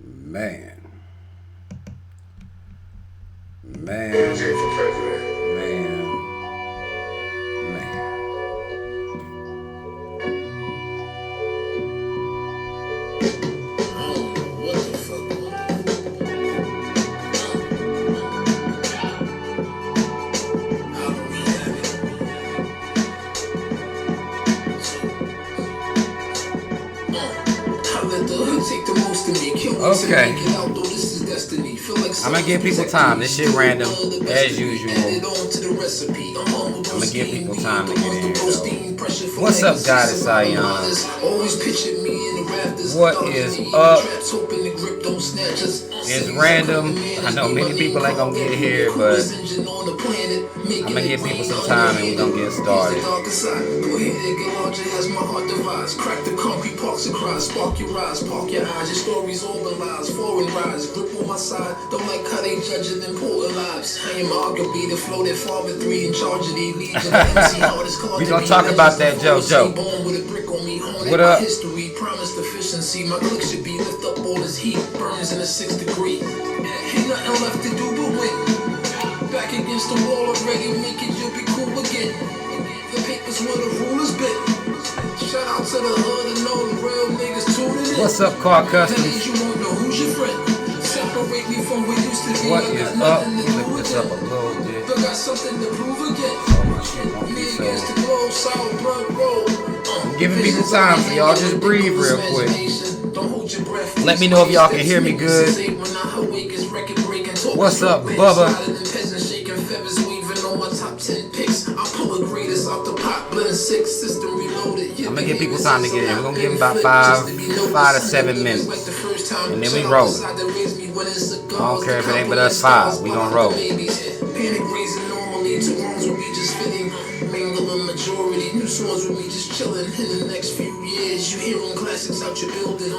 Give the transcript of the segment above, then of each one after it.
Man. Man. for president. Man. Okay. I'm gonna give people time. This shit random, as usual. I'm gonna give people time to get in here, though. What's up, Goddess Zion? What is up? It's random. I know many people ain't gonna get here, but I'm gonna give people some time and we're gonna get started. Crack the concrete parks and cries, spark your eyes, park your eyes, your stories organized, foreign rise, grip on my side, don't like how they judge it important lives. I am arguably the flow that father 3 in charge of the legion. We gonna talk about that, JoJo. What up? History promised efficiency, my click should be lift up all this heat, burns in a 6th degree. Ain't nothing left to do but win. Back against the wall already, make it, you'll be cool again. The papers where the rulers been. Shout out to the hood and all the real niggas tuning in. What's up, Car Customs? You won't know who's your friend. Separate me from what used to be. What is up? Look this up a little bit. But got something to prove again. Me against the glow, sour blood roll. I'm giving people time, so y'all just breathe real quick. Let me know if y'all can hear me good. What's up, Bubba? I'm gonna give people time to get in. We're gonna give them about 5 to 7 minutes, and then we roll. I don't care if it ain't but us 5. We gonna roll.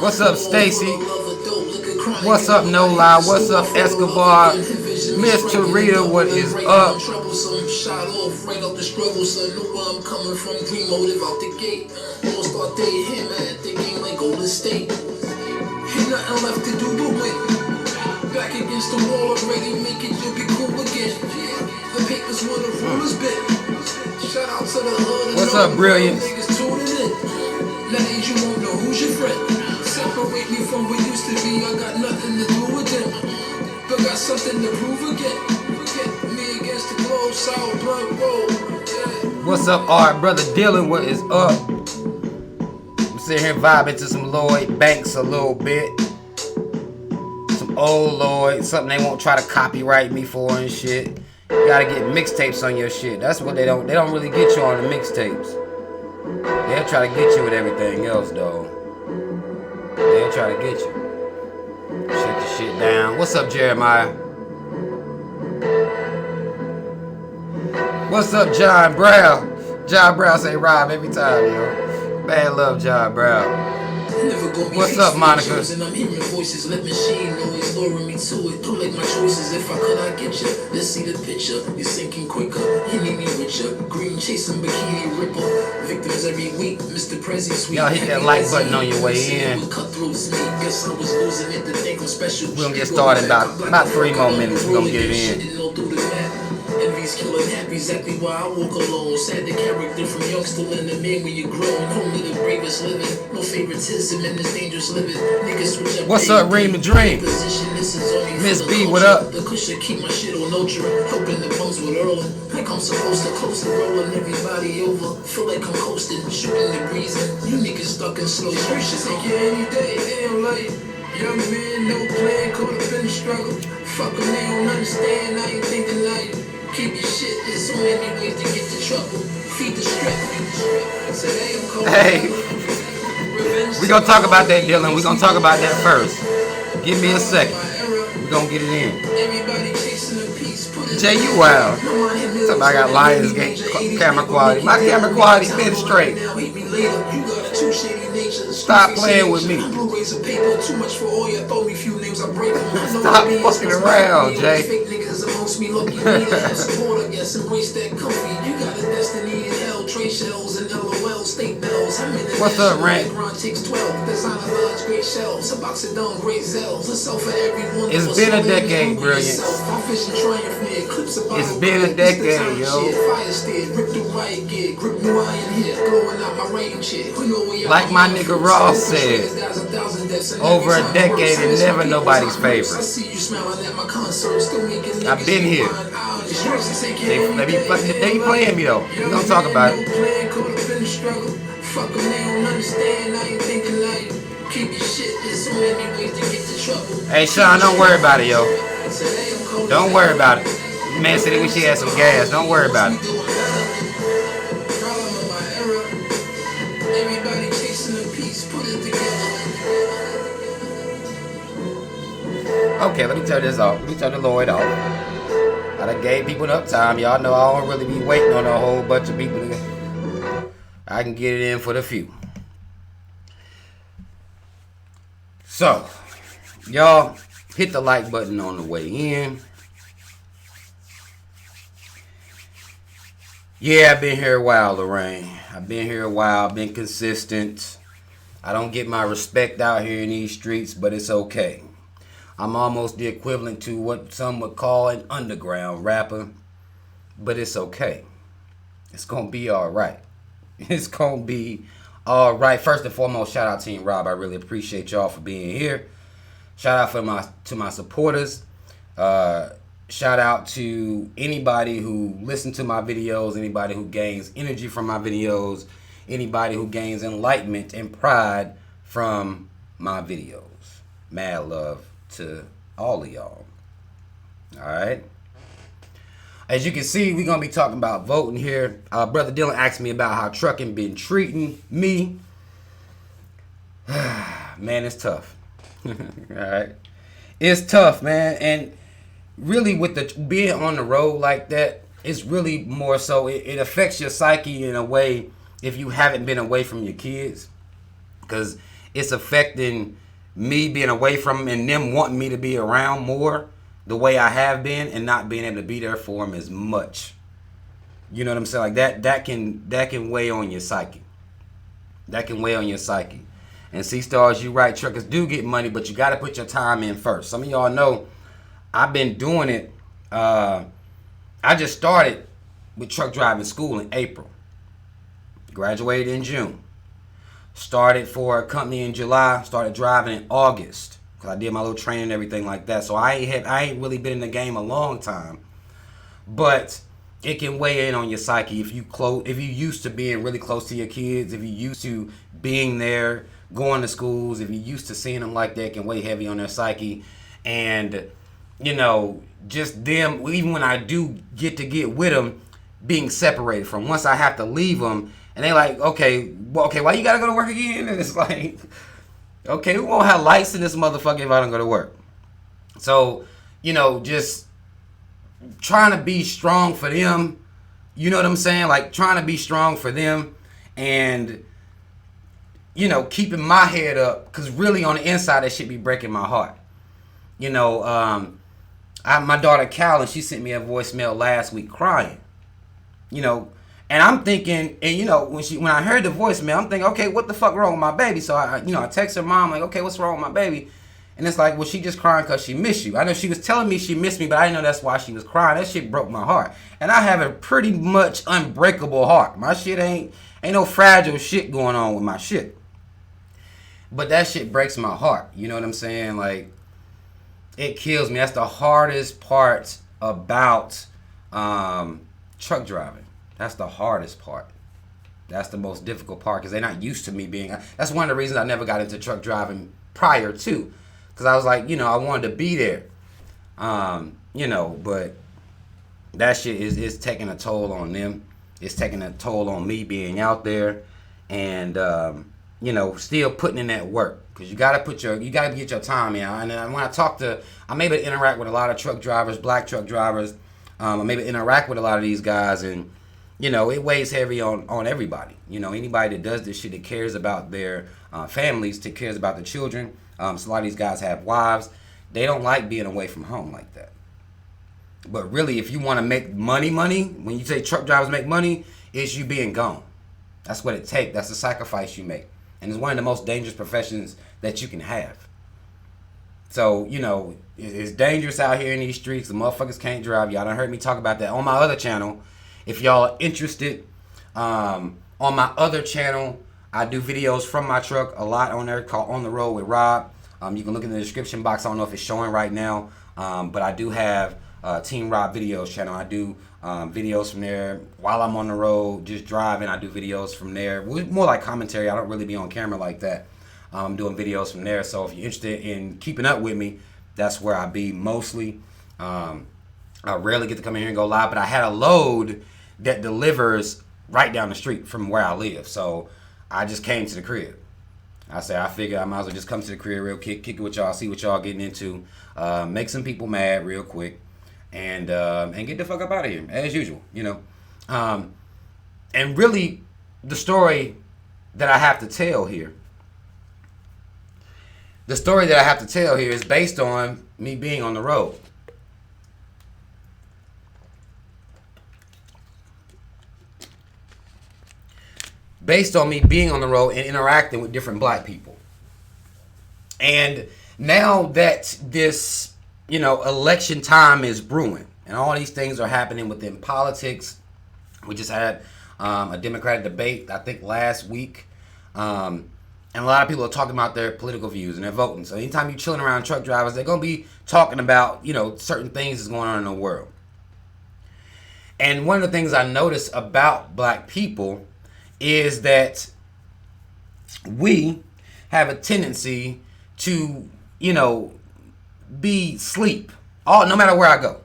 What's up, Stacy? What's up, No Lie? What's up, Escobar? Miss Tarita, what is up? Shot off right out the struggle, son. Know where I'm coming from. Dream motive out the gate. All start day him at the game like Golden State. Ain't nothing left to do but win. Back against the wall already, make it, you'll be cool again. The papers where the rulers been. Shout out to the hood. What's up, Brilliance? Nowadays you won't know who's your friend. Separate me from what used to be. I got nothing to do with them, but got something to prove again. Me against the glow, sour blood roll. What's up, Art? Brother Dylan, what is up? I'm sitting here vibing to some Lloyd Banks a little bit. Some old Lloyd, something they won't try to copyright me for and shit. You gotta get mixtapes on your shit. That's what they don't really get you on the mixtapes. They'll try to get you with everything else, though. They'll try to get you. Shut your shit down. What's up, Jeremiah? What's up, John Brown? John Brown say Rob every time, yo. Bad love, John Brown. What's up, Monica? I'm hearing voices, let machine noise luring me to it. Don't make my choices if I could, I get you. Let's see the picture. You're sinking quicker. You need me richer. Green chasing bikini ripper. Victims every week. Mr. Prezi sweet. Y'all hit that like button on your way in. We're gonna get started in about 3 more minutes. We're gonna get it in. Envy's killing happy, exactly why I walk alone. Sad the character from youngster in the man when you grown. Only the bravest living, no favoritism in this dangerous living. Niggas switch up. What's up, Raymond Dream? Miss B, what up? The cushion keep my shit on ultra, helping the bums with Erlen. Like I'm supposed to close the rolling everybody over. Feel like I'm coasting, shooting the breeze. You niggas stuck in slow motion. Take you any day, damn light. Young man, no plan, caught up in the struggle. Fuck them, they don't understand. I ain't thinking like. Keep your shit, there's so many ways to get to trouble. Feed the strip. Hey, we gonna talk about that, Dylan. We gonna talk about that first. Give me a second. We gonna get it in. Jay, you wild. Somebody I got Lionsgate camera quality. My camera quality been straight. Stop playing with me. Stop fucking around, Jay. tray shells and LOL steak bells. I'm in the What's up, Rank? It's been a decade, brilliant. It's been a decade, yo. Like my nigga Ross said, over a decade and never nobody's favorite. I've been here. They be playing me though. We gonna talk about it. Hey Sean, don't worry about it, yo. Don't worry about it. Man said he wish he had some gas. Don't worry about it. Okay, let me turn this off. Let me turn the Lloyd off. I done gave people enough time. Y'all know I don't really be waiting on a whole bunch of people. I can get it in for the few. So, y'all hit the like button on the way in. Yeah, I've been here a while, Lorraine. I've been here a while. I've been consistent. I don't get my respect out here in these streets, but it's okay. I'm almost the equivalent to what some would call an underground rapper, but it's okay. It's gonna be all right. It's gonna be all right. First and foremost, shout out Team Rob. I really appreciate y'all for being here. Shout out to my supporters. Shout out to anybody who listens to my videos, anybody who gains energy from my videos, anybody who gains enlightenment and pride from my videos. Mad love to all of y'all. Alright. As you can see, we're going to be talking about voting here. Brother Dylan asked me about how trucking been treating me. Man, it's tough. Alright. It's tough, man. And really with the being on the road like that, it's really more so it affects your psyche in a way if you haven't been away from your kids. Because it's affecting me being away from them and them wanting me to be around more the way I have been and not being able to be there for them as much. You know what I'm saying? Like that can weigh on your psyche. That can weigh on your psyche. And C-Stars, you right, truckers do get money, but you got to put your time in first. Some of y'all know I've been doing it. I just started with truck driving school in April. Graduated in June. Started for a company in July. Started driving in August because I did my little training and everything like that. So I ain't really been in the game a long time. But it can weigh in on your psyche if you used to being really close to your kids, if you used to being there, going to schools, if you used to seeing them like that, it can weigh heavy on their psyche. And you know, just them, even when I do get with them, being separated from. Once I have to leave them, and they like, okay, why you gotta go to work again? And it's like, okay, we won't have lights in this motherfucker if I don't go to work. So, you know, just trying to be strong for them. You know what I'm saying? Like trying to be strong for them, and you know, keeping my head up, because really on the inside that shit be breaking my heart. You know, my daughter Callan, she sent me a voicemail last week crying. You know, and I'm thinking, and you know, when I heard the voicemail, I'm thinking, okay, what the fuck wrong with my baby? So I text her mom like, okay, what's wrong with my baby? And it's like, well, she just crying because she missed you. I know she was telling me she missed me, but I didn't know that's why she was crying. That shit broke my heart. And I have a pretty much unbreakable heart. My shit ain't no fragile shit going on with my shit. But that shit breaks my heart. You know what I'm saying? Like, it kills me. That's the hardest part about truck driving. That's the hardest part. That's the most difficult part because they're not used to me being. That's one of the reasons I never got into truck driving prior to, because I was like, I wanted to be there. But that shit is taking a toll on them. It's taking a toll on me being out there, and still putting in that work. Because you gotta get your time in. And when I'm able to interact with a lot of truck drivers, black truck drivers. I'm able to interact with a lot of these guys, and it weighs heavy on everybody. Anybody that does this shit, that cares about their families, that cares about the children. So a lot of these guys have wives. They don't like being away from home like that. But really, if you want to make money, when you say truck drivers make money, is you being gone. That's what it takes. That's the sacrifice you make. And it's one of the most dangerous professions that you can have. So, you know, it's dangerous out here in these streets. The motherfuckers can't drive. Y'all done heard me talk about that on my other channel. If y'all are interested, on my other channel, I do videos from my truck a lot on there called On the Road with Rob. You can look in the description box. I don't know if it's showing right now, but I do have Team Rob videos channel. I do videos from there while I'm on the road, just driving. I do videos from there. More like commentary. I don't really be on camera like that. I'm doing videos from there. So if you're interested in keeping up with me, that's where I be mostly. I rarely get to come in here and go live, but I had a load that delivers right down the street from where I live. So I just came to the crib. I figure I might as well just come to the crib real quick, kick it with y'all, see what y'all getting into, make some people mad real quick, and get the fuck up out of here, as usual, you know. And really, the story that I have to tell here, is based on me being on the road. Based on me being on the road and interacting with different black people. And now that this, you know, election time is brewing and all these things are happening within politics. We just had a Democratic debate, I think, last week. And a lot of people are talking about their political views and their voting. So anytime you're chilling around truck drivers, they're going to be talking about, you know, certain things that's going on in the world. And one of the things I notice about black people is that we have a tendency to, you know, be sleep. No matter where I go.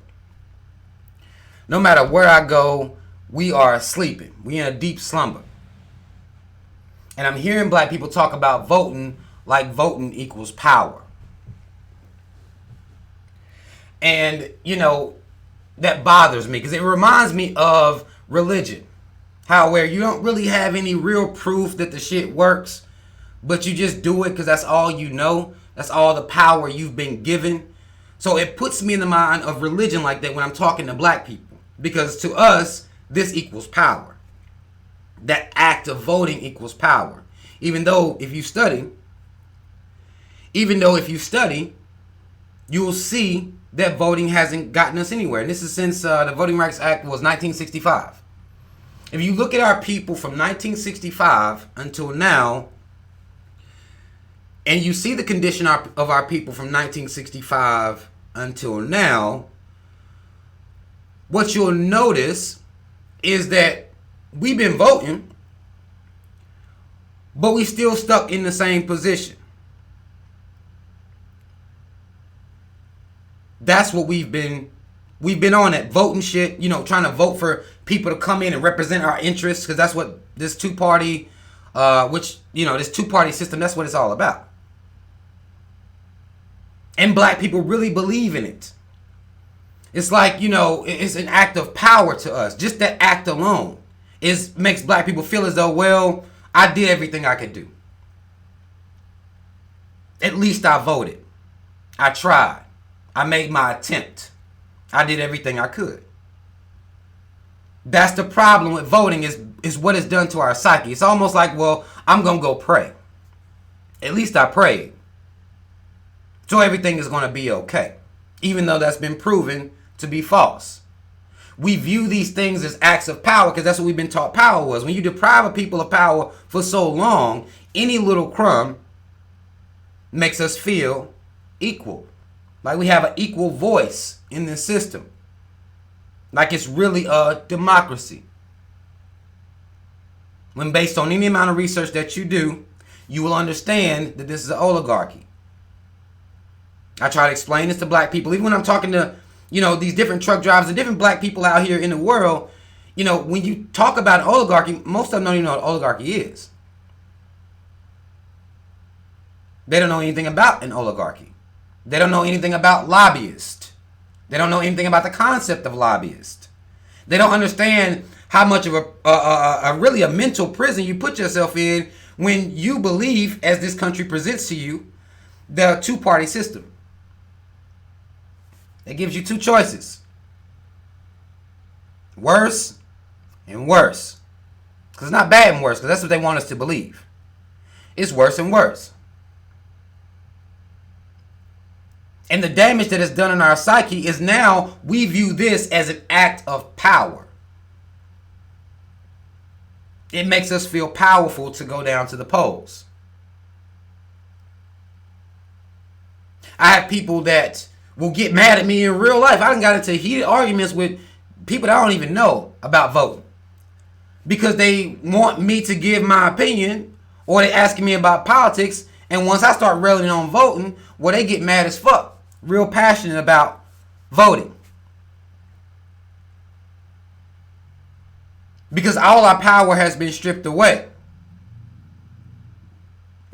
No matter where I go, we are sleeping. We in a deep slumber. And I'm hearing black people talk about voting like voting equals power. And, you know, that bothers me because it reminds me of religion. How where you don't really have any real proof that the shit works, but you just do it because that's all you know. That's all the power you've been given. So it puts me in the mind of religion like that when I'm talking to black people. Because to us, this equals power. That act of voting equals power. Even though if you study, you will see that voting hasn't gotten us anywhere. And this is since the Voting Rights Act was 1965. If you look at our people from 1965 until now, and you see the condition of our people from 1965 until now, what you'll notice is that we've been voting, but we still stuck in the same position. That's what we've been on, that voting shit, you know, trying to vote for people to come in and represent our interests, because that's what this two-party, this two-party system, that's what it's all about. And black people really believe in it. It's like, you know, it's an act of power to us. Just that act alone makes black people feel as though, well, I did everything I could do. At least I voted. I tried. I made my attempt. I did everything I could. That's the problem with voting is what it's done to our psyche. It's almost like, well, I'm going to go pray. At least I prayed. So everything is going to be okay. Even though that's been proven to be false. We view these things as acts of power because that's what we've been taught power was. When you deprive a people of power for so long, any little crumb makes us feel equal. Like we have an equal voice in this system. Like it's really a democracy. When based on any amount of research that you do, you will understand that this is an oligarchy. I try to explain this to black people. Even when I'm talking to, you know, these different truck drivers and different black people out here in the world, you know, when you talk about an oligarchy, most of them don't even know what oligarchy is. They don't know anything about an oligarchy. They don't know anything about lobbyists. They don't know anything about the concept of lobbyists. They don't understand how much of a really a mental prison you put yourself in when you believe, as this country presents to you, the two-party system. It gives you two choices. Worse and worse. Because it's not bad and worse, because that's what they want us to believe. It's worse and worse. And the damage that is done in our psyche is now we view this as an act of power. It makes us feel powerful to go down to the polls. I have people that will get mad at me in real life. I done got into heated arguments with people that I don't even know about voting. Because they want me to give my opinion, or they asking me about politics. And once I start railing on voting, well, they get mad as fuck. Real passionate about voting. Because all our power has been stripped away.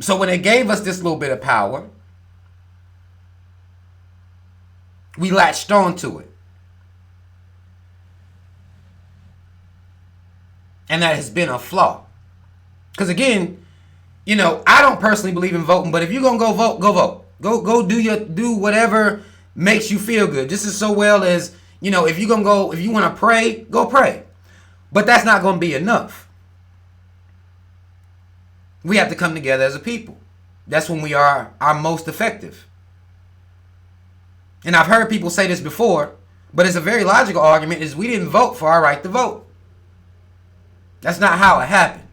So when they gave us this little bit of power, we latched on to it. And that has been a flaw. Because again, you know, I don't personally believe in voting, but if you're going to go vote, go vote. Go do whatever makes you feel good. Just as so well as, you know, if you want to pray, go pray. But that's not going to be enough. We have to come together as a people. That's when we are our most effective. And I've heard people say this before, but it's a very logical argument, is we didn't vote for our right to vote. That's not how it happened.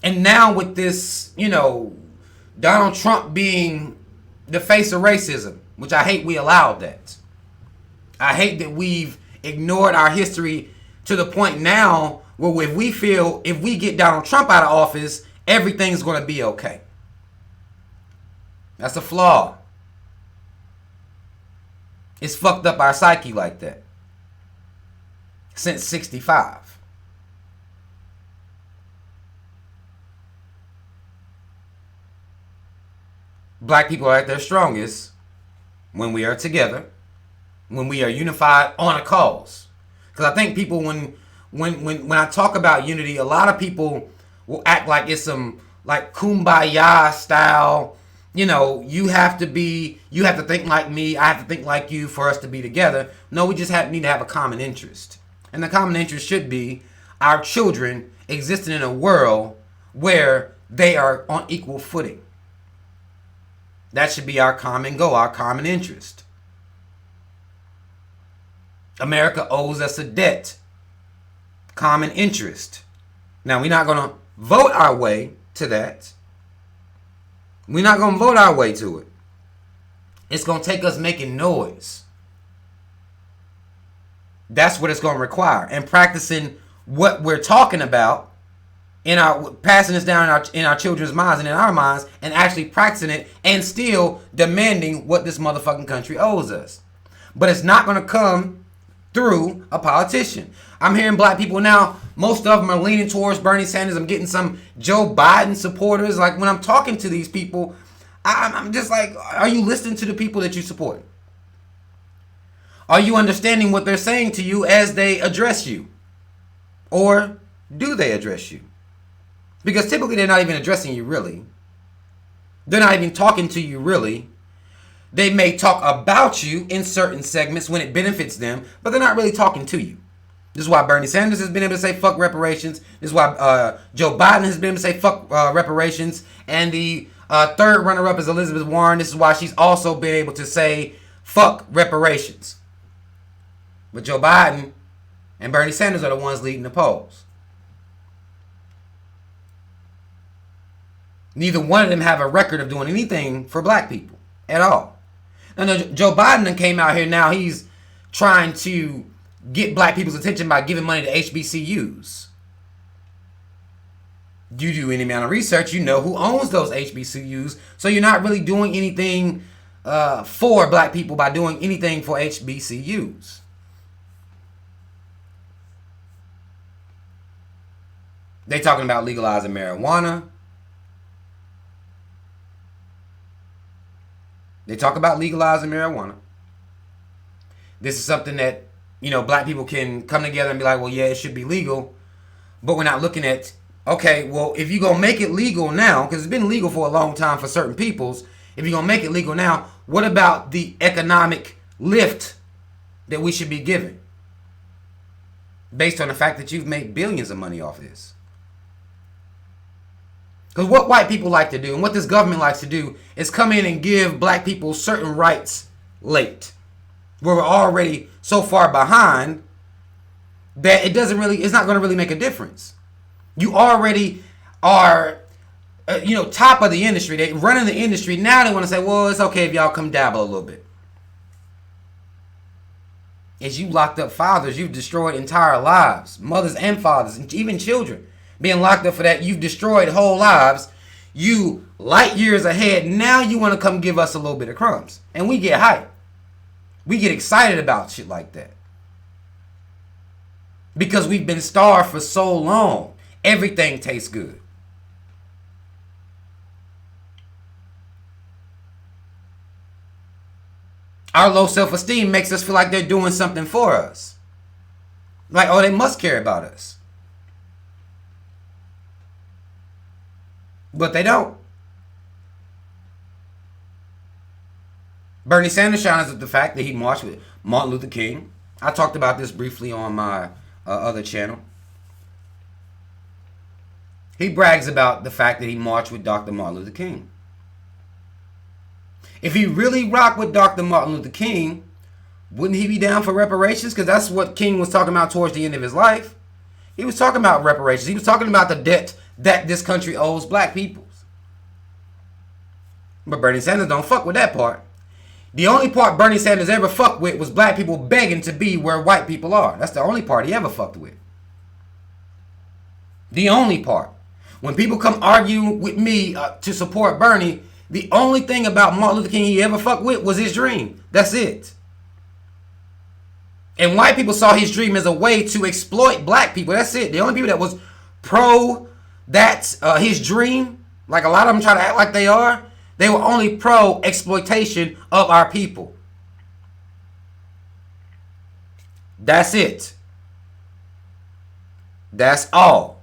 And now with this, you know, Donald Trump being the face of racism, which I hate we allowed that. I hate that we've ignored our history to the point now where if we get Donald Trump out of office, everything's going to be okay. That's a flaw. It's fucked up our psyche like that. Since 65. Black people are at their strongest when we are together, when we are unified on a cause. Because I think people, when I talk about unity, a lot of people will act like it's some like kumbaya style. You know, you have to think like me, I have to think like you for us to be together. No, we just need to have a common interest. And the common interest should be our children existing in a world where they are on equal footing. That should be our common goal, our common interest. America owes us a debt. Common interest. Now, we're not going to vote our way to that. We're not going to vote our way to it. It's going to take us making noise. That's what it's going to require. And practicing what we're talking about, passing this down in our children's minds and in our minds, and actually practicing it and still demanding what this motherfucking country owes us. But it's not going to come through a politician. I'm hearing black people now, most of them are leaning towards Bernie Sanders. I'm getting some Joe Biden supporters. Like, when I'm talking to these people, I'm just like, are you listening to the people that you support? Are you understanding what they're saying to you as they address you? Or do they address you? Because typically they're not even addressing you really. They're not even talking to you really. They may talk about you in certain segments when it benefits them, but they're not really talking to you. This is why Bernie Sanders has been able to say fuck reparations. This is why Joe Biden has been able to say fuck reparations. And the third runner-up is Elizabeth Warren. This is why she's also been able to say fuck reparations. But Joe Biden and Bernie Sanders are the ones leading the polls. Neither one of them have a record of doing anything for black people at all. Now, Joe Biden came out here now. He's trying to get black people's attention by giving money to HBCUs. You do any amount of research, you know who owns those HBCUs. So you're not really doing anything for black people by doing anything for HBCUs. They talking about legalizing marijuana. They talk about legalizing marijuana. This is something that, you know, black people can come together and be like, well, yeah, it should be legal. But we're not looking at, okay, well, if you're going to make it legal now, because it's been legal for a long time for certain peoples, if you're going to make it legal now, what about the economic lift that we should be giving? based on the fact that you've made billions of money off this. Because what white people like to do and what this government likes to do is come in and give black people certain rights late, where we're already so far behind that it's not going to really make a difference. You already are, top of the industry. They running the industry. Now they want to say, well, it's okay if y'all come dabble a little bit. As you locked up fathers, you've destroyed entire lives, mothers and fathers, and even children being locked up for that. You've destroyed whole lives. You light years ahead. Now you want to come give us a little bit of crumbs. And we get hyped. We get excited about shit like that. Because we've been starved for so long. Everything tastes good. Our low self-esteem makes us feel like they're doing something for us. Like, oh, they must care about us. But they don't. Bernie Sanders shines at the fact that he marched with Martin Luther King. I talked about this briefly on my other channel. He brags about the fact that he marched with Dr. Martin Luther King. If he really rocked with Dr. Martin Luther King, wouldn't he be down for reparations? Because that's what King was talking about towards the end of his life. He was talking about reparations. He was talking about the debt that this country owes black people. But Bernie Sanders don't fuck with that part. The only part Bernie Sanders ever fucked with was black people begging to be where white people are. That's the only part he ever fucked with. The only part. When people come argue with me to support Bernie, the only thing about Martin Luther King he ever fucked with was his dream. That's it. And white people saw his dream as a way to exploit black people. That's it. The only people that was pro his dream, like a lot of them try to act like they are, they were only pro exploitation of our people. That's it. That's all.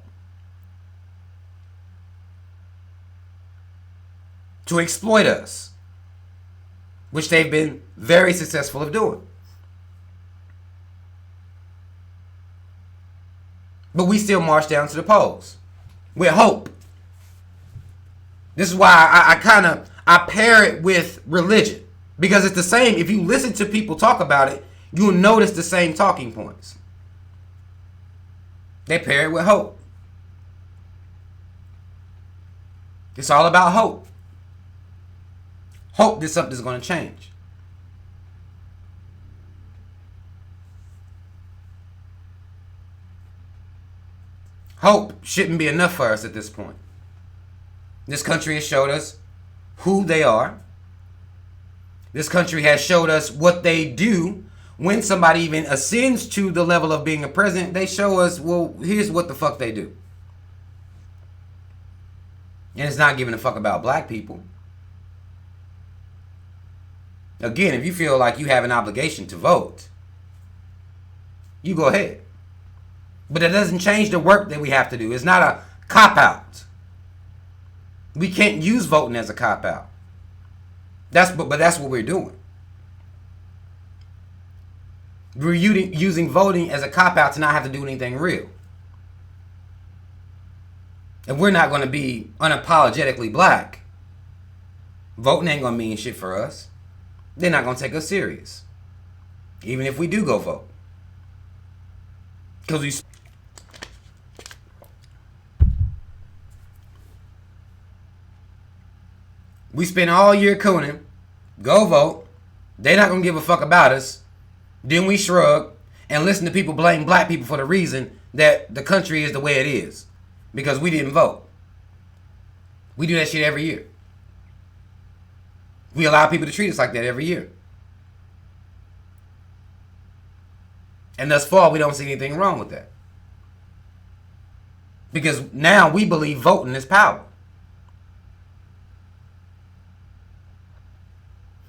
To exploit us, which they've been very successful of doing. But we still march down to the polls with hope. This is why I pair it with religion, because it's the same. If you listen to people talk about it, you'll notice the same talking points. They pair it with hope. It's all about hope. Hope that something's going to change. Hope shouldn't be enough for us at this point. This country has showed us who they are. This country has showed us what they do. When somebody even ascends to the level of being a president, they show us, well, here's what the fuck they do. And it's not giving a fuck about black people. Again, if you feel like you have an obligation to vote, you go ahead. But it doesn't change the work that we have to do. It's not a cop-out. We can't use voting as a cop-out. But that's what we're doing. We're using voting as a cop-out to not have to do anything real. If we're not going to be unapologetically black, voting ain't going to mean shit for us. They're not going to take us serious. Even if we do go vote. Because we spend all year cooning, go vote, they're not going to give a fuck about us, then we shrug and listen to people blame black people for the reason that the country is the way it is. Because we didn't vote. We do that shit every year. We allow people to treat us like that every year. And thus far, we don't see anything wrong with that. Because now we believe voting is power.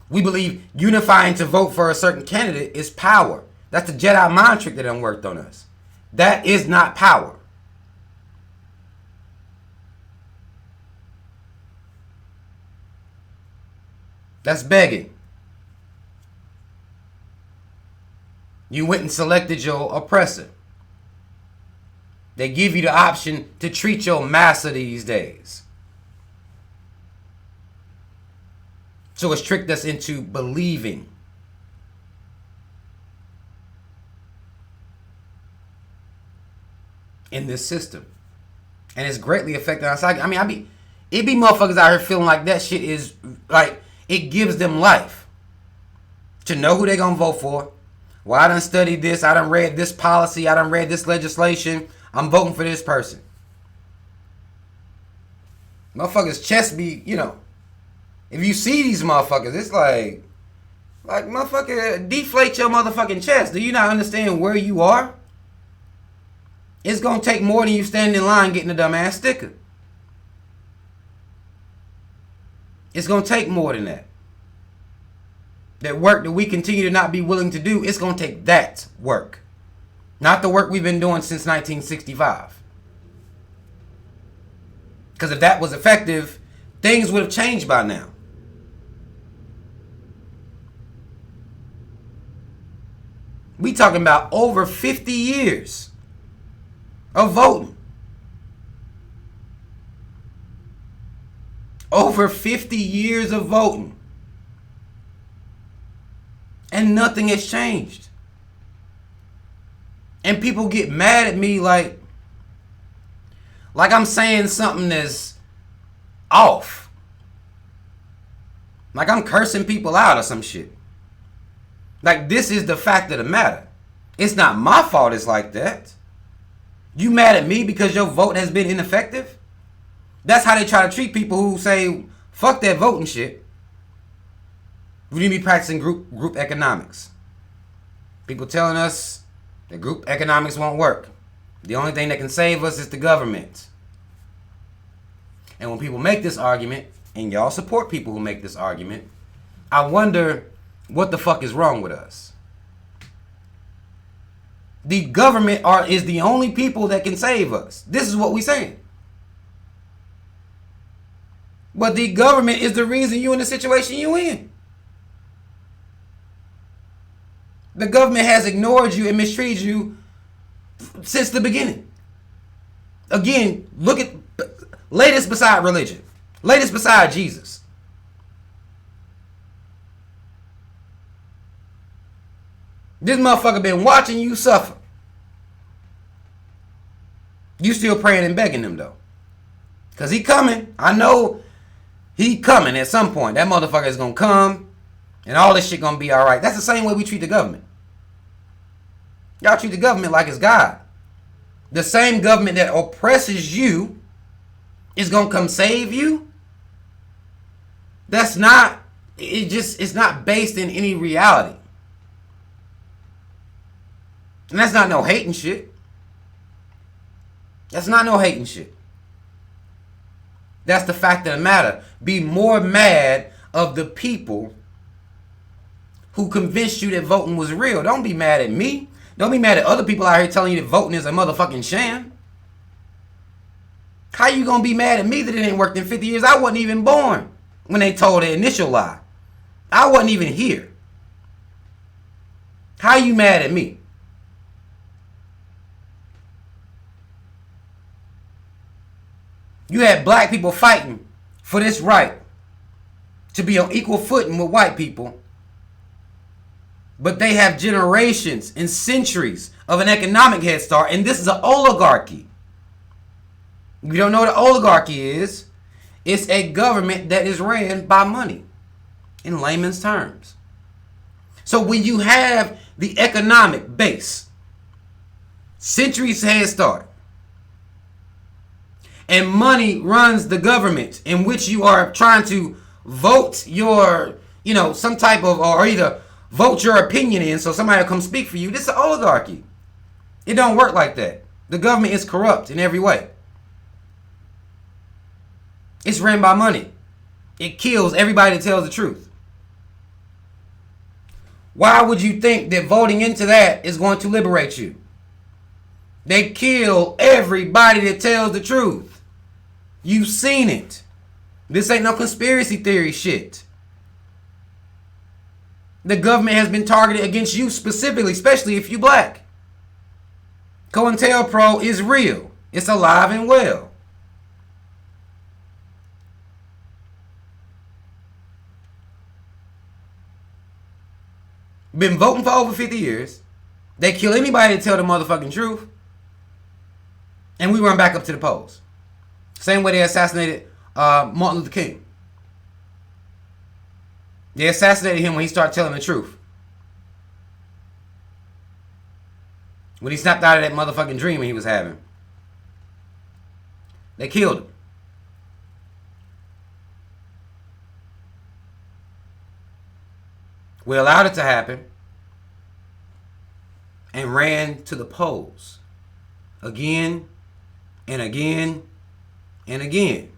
We believe unifying to vote for a certain candidate is power. That's the Jedi mind trick that done worked on us. That is not power. That's begging. You went and selected your oppressor. They give you the option to treat your massa these days. So it's tricked us into believing. In this system. And it's greatly affecting our psyche. I mean, it be motherfuckers out here feeling like that shit is, like, it gives them life. To know who they gonna vote for. Well, I done studied this. I done read this policy. I done read this legislation. I'm voting for this person. Motherfuckers' chest be, if you see these motherfuckers, it's like motherfucker, deflate your motherfucking chest. Do you not understand where you are? It's going to take more than you standing in line getting a dumbass sticker. It's going to take more than that. That work that we continue to not be willing to do, it's going to take that work. Not the work we've been doing since 1965. Because if that was effective, things would have changed by now. We talking about over 50 years of voting. Over 50 years of voting. And nothing has changed. And people get mad at me like I'm saying something that's off. Like I'm cursing people out or some shit. Like this is the fact of the matter. It's not my fault it's like that. You mad at me because your vote has been ineffective? That's how they try to treat people who say, fuck that voting shit. We need to be practicing group economics. People telling us that group economics won't work. The only thing that can save us is the government. And when people make this argument, and y'all support people who make this argument, I wonder what the fuck is wrong with us. The government is the only people that can save us. This is what we're saying. But the government is the reason you're in the situation you're in. The government has ignored you and mistreated you since the beginning. Again, look at latest beside religion. Latest beside Jesus. This motherfucker been watching you suffer. You still praying and begging him though. Because he coming. I know he coming at some point. That motherfucker is going to come and all this shit going to be all right. That's the same way we treat the government. Y'all treat the government like it's God. The same government that oppresses you is going to come save you. That's not, it's not based in any reality. And that's not no hating shit. That's not no hating shit. That's the fact of the matter. Be more mad of the people who convinced you that voting was real. Don't be mad at me. Don't be mad at other people out here telling you that voting is a motherfucking sham. How you gonna be mad at me that it ain't worked in 50 years? I wasn't even born when they told the initial lie. I wasn't even here. How you mad at me? You had black people fighting for this right to be on equal footing with white people. But they have generations and centuries of an economic head start. And this is an oligarchy. If you don't know what an oligarchy is, it's a government that is ran by money. In layman's terms. So when you have the economic base, centuries head start, and money runs the government in which you are trying to vote your, some type of, or either vote your opinion in so somebody will come speak for you. This is an oligarchy. It don't work like that. The government is corrupt in every way. It's ran by money. It kills everybody that tells the truth. Why would you think that voting into that is going to liberate you? They kill everybody that tells the truth. You've seen it. This ain't no conspiracy theory shit. The government has been targeted against you specifically, especially if you black. COINTELPRO is real. It's alive and well. Been voting for over 50 years. They kill anybody to tell the motherfucking truth. And we run back up to the polls. Same way they assassinated Martin Luther King. They assassinated him when he started telling the truth. When he snapped out of that motherfucking dream he was having. They killed him. We allowed it to happen and ran to the polls again and again and again.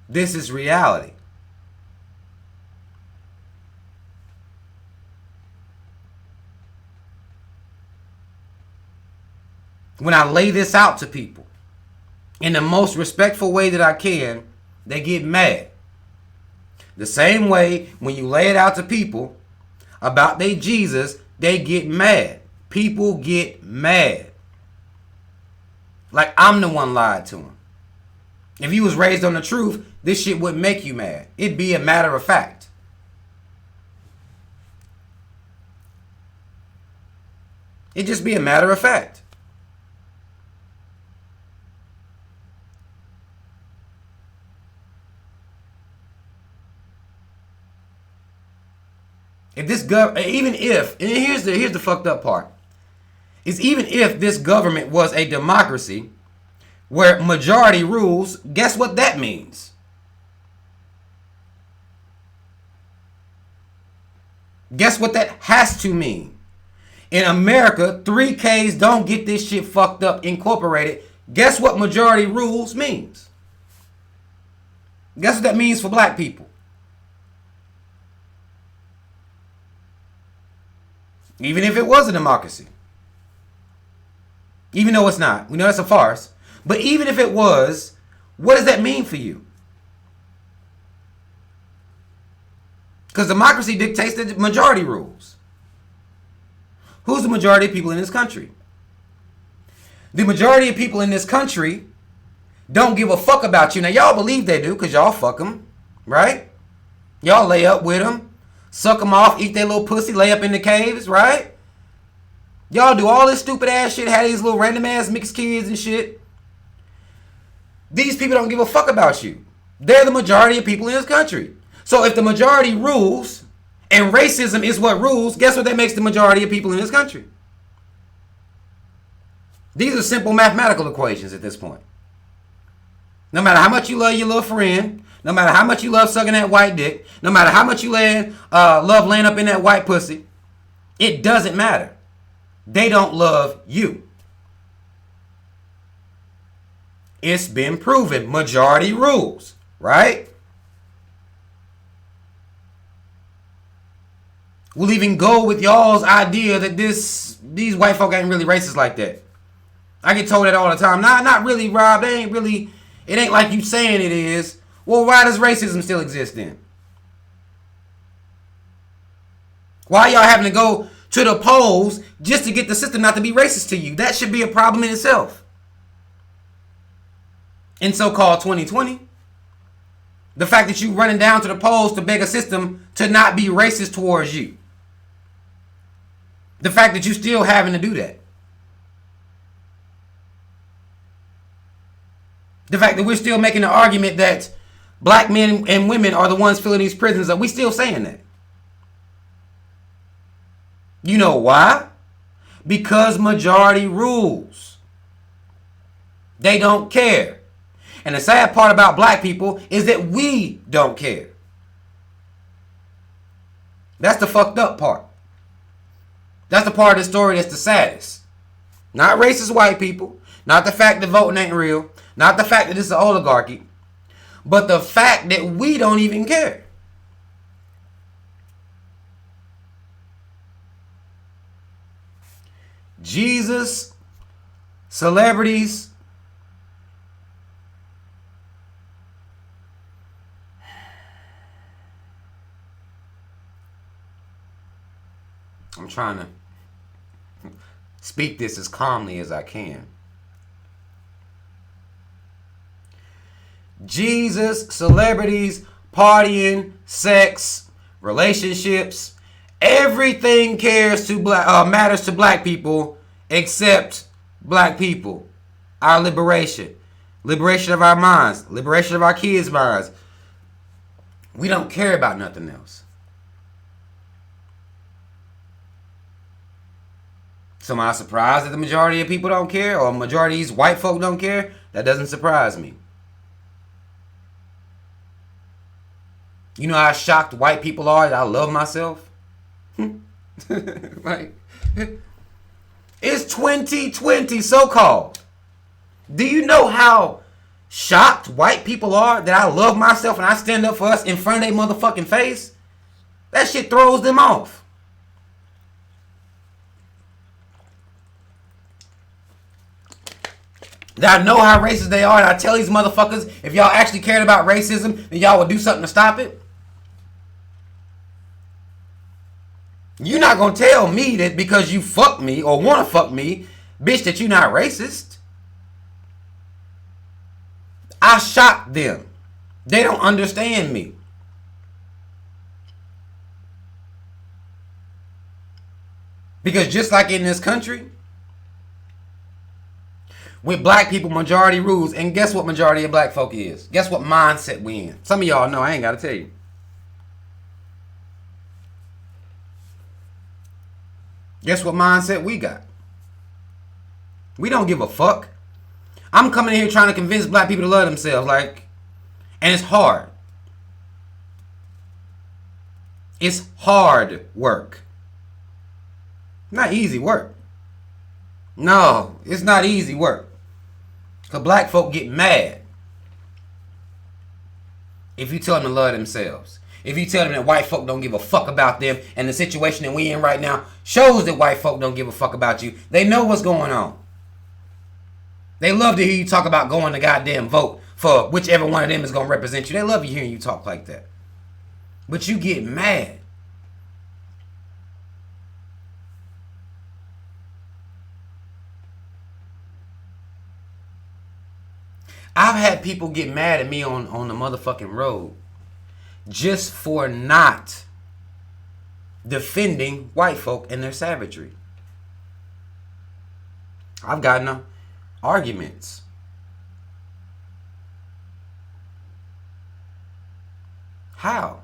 This is reality. When I lay this out to people in the most respectful way that I can, they get mad. The same way when you lay it out to people about their Jesus, they get mad. People get mad. Like I'm the one lied to them. If you was raised on the truth, this shit wouldn't make you mad. It'd be a matter of fact. It'd just be a matter of fact. If this even if, and here's the fucked up part, is even if this government was a democracy where majority rules, guess what that means? Guess what that has to mean? In America, 3Ks don't get this shit fucked up incorporated. Guess what majority rules means? Guess what that means for black people? Even if it was a democracy. Even though it's not. We know it's a farce. But even if it was, what does that mean for you? Because democracy dictates the majority rules. Who's the majority of people in this country? The majority of people in this country don't give a fuck about you. Now, y'all believe they do because y'all fuck them, right? Y'all lay up with them. Suck them off, eat their little pussy, lay up in the caves, right? Y'all do all this stupid ass shit, have these little random ass mixed kids and shit. These people don't give a fuck about you. They're the majority of people in this country. So if the majority rules, and racism is what rules, guess what that makes the majority of people in this country? These are simple mathematical equations at this point. No matter how much you love your little friend, no matter how much you love sucking that white dick, no matter how much you love laying up in that white pussy, it doesn't matter. They don't love you. It's been proven. Majority rules, right? We'll even go with y'all's idea that these white folk ain't really racist like that. I get told that all the time. Nah, not really, Rob. They ain't really, it ain't like you saying it is. Well, why does racism still exist then? Why y'all having to go to the polls just to get the system not to be racist to you? That should be a problem in itself. In so-called 2020. The fact that you running down to the polls to beg a system to not be racist towards you. The fact that you still having to do that. The fact that we're still making the argument that black men and women are the ones filling these prisons up. We still saying that. You know why? Because majority rules. They don't care. And the sad part about black people is that we don't care. That's the fucked up part. That's the part of the story that's the saddest. Not racist white people. Not the fact that voting ain't real. Not the fact that this is an oligarchy. But the fact that we don't even care. Jesus, celebrities, I'm trying to speak this as calmly as I can. Jesus, celebrities, partying, sex, relationships, everything matters to black people except black people. Our liberation. Liberation of our minds. Liberation of our kids' minds. We don't care about nothing else. So am I surprised that the majority of people don't care, or majority of these white folk don't care? That doesn't surprise me. You know how shocked white people are that I love myself? Like, it's 2020, so-called. Do you know how shocked white people are that I love myself and I stand up for us in front of their motherfucking face? That shit throws them off. That I know how racist they are, and I tell these motherfuckers, if y'all actually cared about racism, then y'all would do something to stop it. You're not gonna tell me that because you fuck me or wanna fuck me, bitch, that you not racist. I shocked them. They don't understand me. Because just like in this country, with black people, majority rules. And guess what majority of black folk is? Guess what mindset we in? Some of y'all know, I ain't gotta tell you. Guess what mindset we got? We don't give a fuck. I'm coming in here trying to convince black people to love themselves, and it's hard. It's hard work. Not easy work. No, it's not easy work. Because black folk get mad if you tell them to love themselves. If you tell them that white folk don't give a fuck about them, and the situation that we in right now shows that white folk don't give a fuck about you. They know what's going on. They love to hear you talk about going to goddamn vote for whichever one of them is going to represent you. They love hearing you talk like that. But you get mad. I've had people get mad at me on the motherfucking road just for not defending white folk and their savagery. I've gotten arguments. How?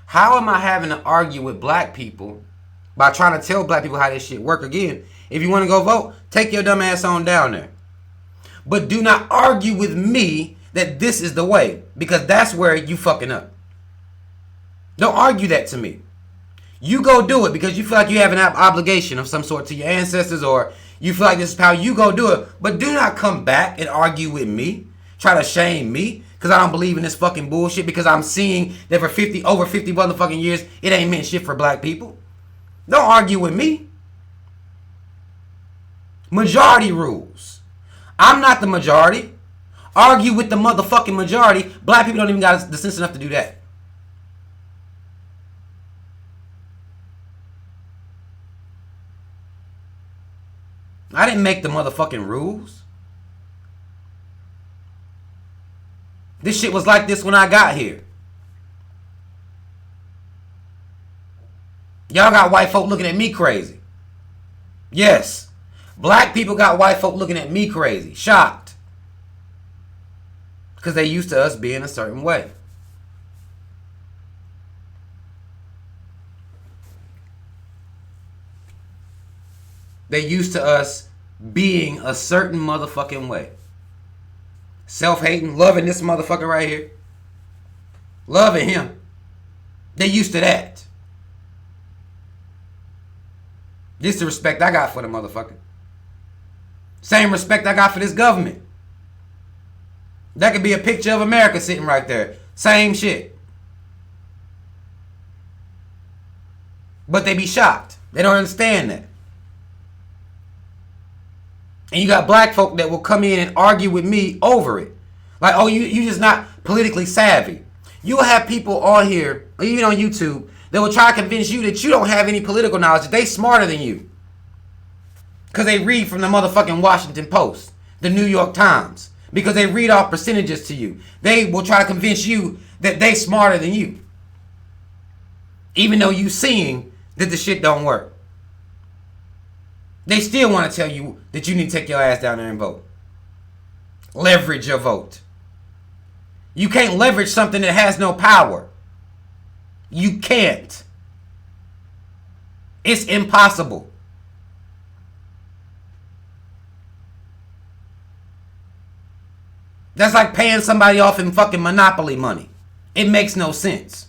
How am I having to argue with black people by trying to tell black people how this shit work? Again, if you want to go vote, take your dumb ass on down there. But do not argue with me that this is the way, because that's where you fucking up. Don't argue that to me. You go do it because you feel like you have an obligation of some sort to your ancestors, or you feel like this is how you go do it. But do not come back and argue with me. Try to shame me because I don't believe in this fucking bullshit, because I'm seeing that for over 50 motherfucking years, it ain't meant shit for black people. Don't argue with me. Majority rules. I'm not the majority. Argue with the motherfucking majority. Black people don't even got the sense enough to do that. I didn't make the motherfucking rules. This shit was like this when I got here. Y'all got white folk looking at me crazy. Yes. Black people got white folk looking at me crazy. Shocked. Because they used to us being a certain way. They used to us being a certain motherfucking way. Self-hating, loving this motherfucker right here. Loving him. They used to that. This is the respect I got for the motherfucker. Same respect I got for this government. That could be a picture of America sitting right there. Same shit. But they be shocked. They don't understand that. And you got black folk that will come in and argue with me over it. Like, oh, you just not politically savvy. You will have people on here, even on YouTube, They will try to convince you that you don't have any political knowledge, that they smarter than you. Because they read from the motherfucking Washington Post, the New York Times. Because they read off percentages to you. They will try to convince you that they smarter than you. Even though you seeing that the shit don't work. They still want to tell you that you need to take your ass down there and vote. Leverage your vote. You can't leverage something that has no power. You can't. It's impossible. That's like paying somebody off in fucking Monopoly money. It makes no sense.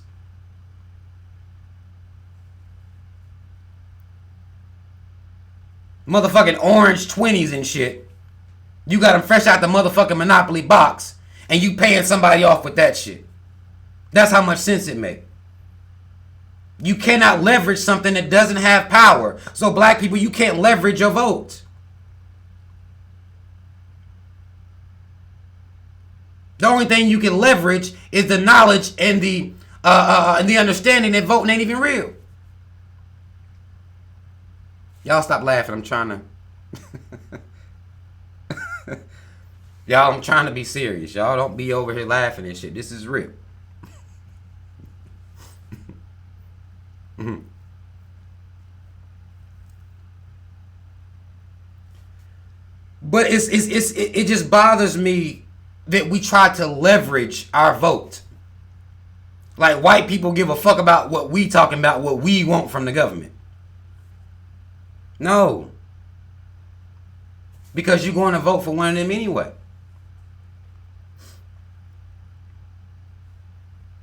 Motherfucking orange 20s and shit. You got them fresh out the motherfucking Monopoly box, and you paying somebody off with that shit. That's how much sense it makes. You cannot leverage something that doesn't have power. So black people, you can't leverage your vote. The only thing you can leverage is the knowledge and the understanding that voting ain't even real. Y'all stop laughing. I'm trying to... Y'all, I'm trying to be serious. Y'all don't be over here laughing and shit. This is real. But it just bothers me that we try to leverage our vote. Like white people give a fuck about what we talking about, what we want from the government. No. Because you're going to vote for one of them anyway.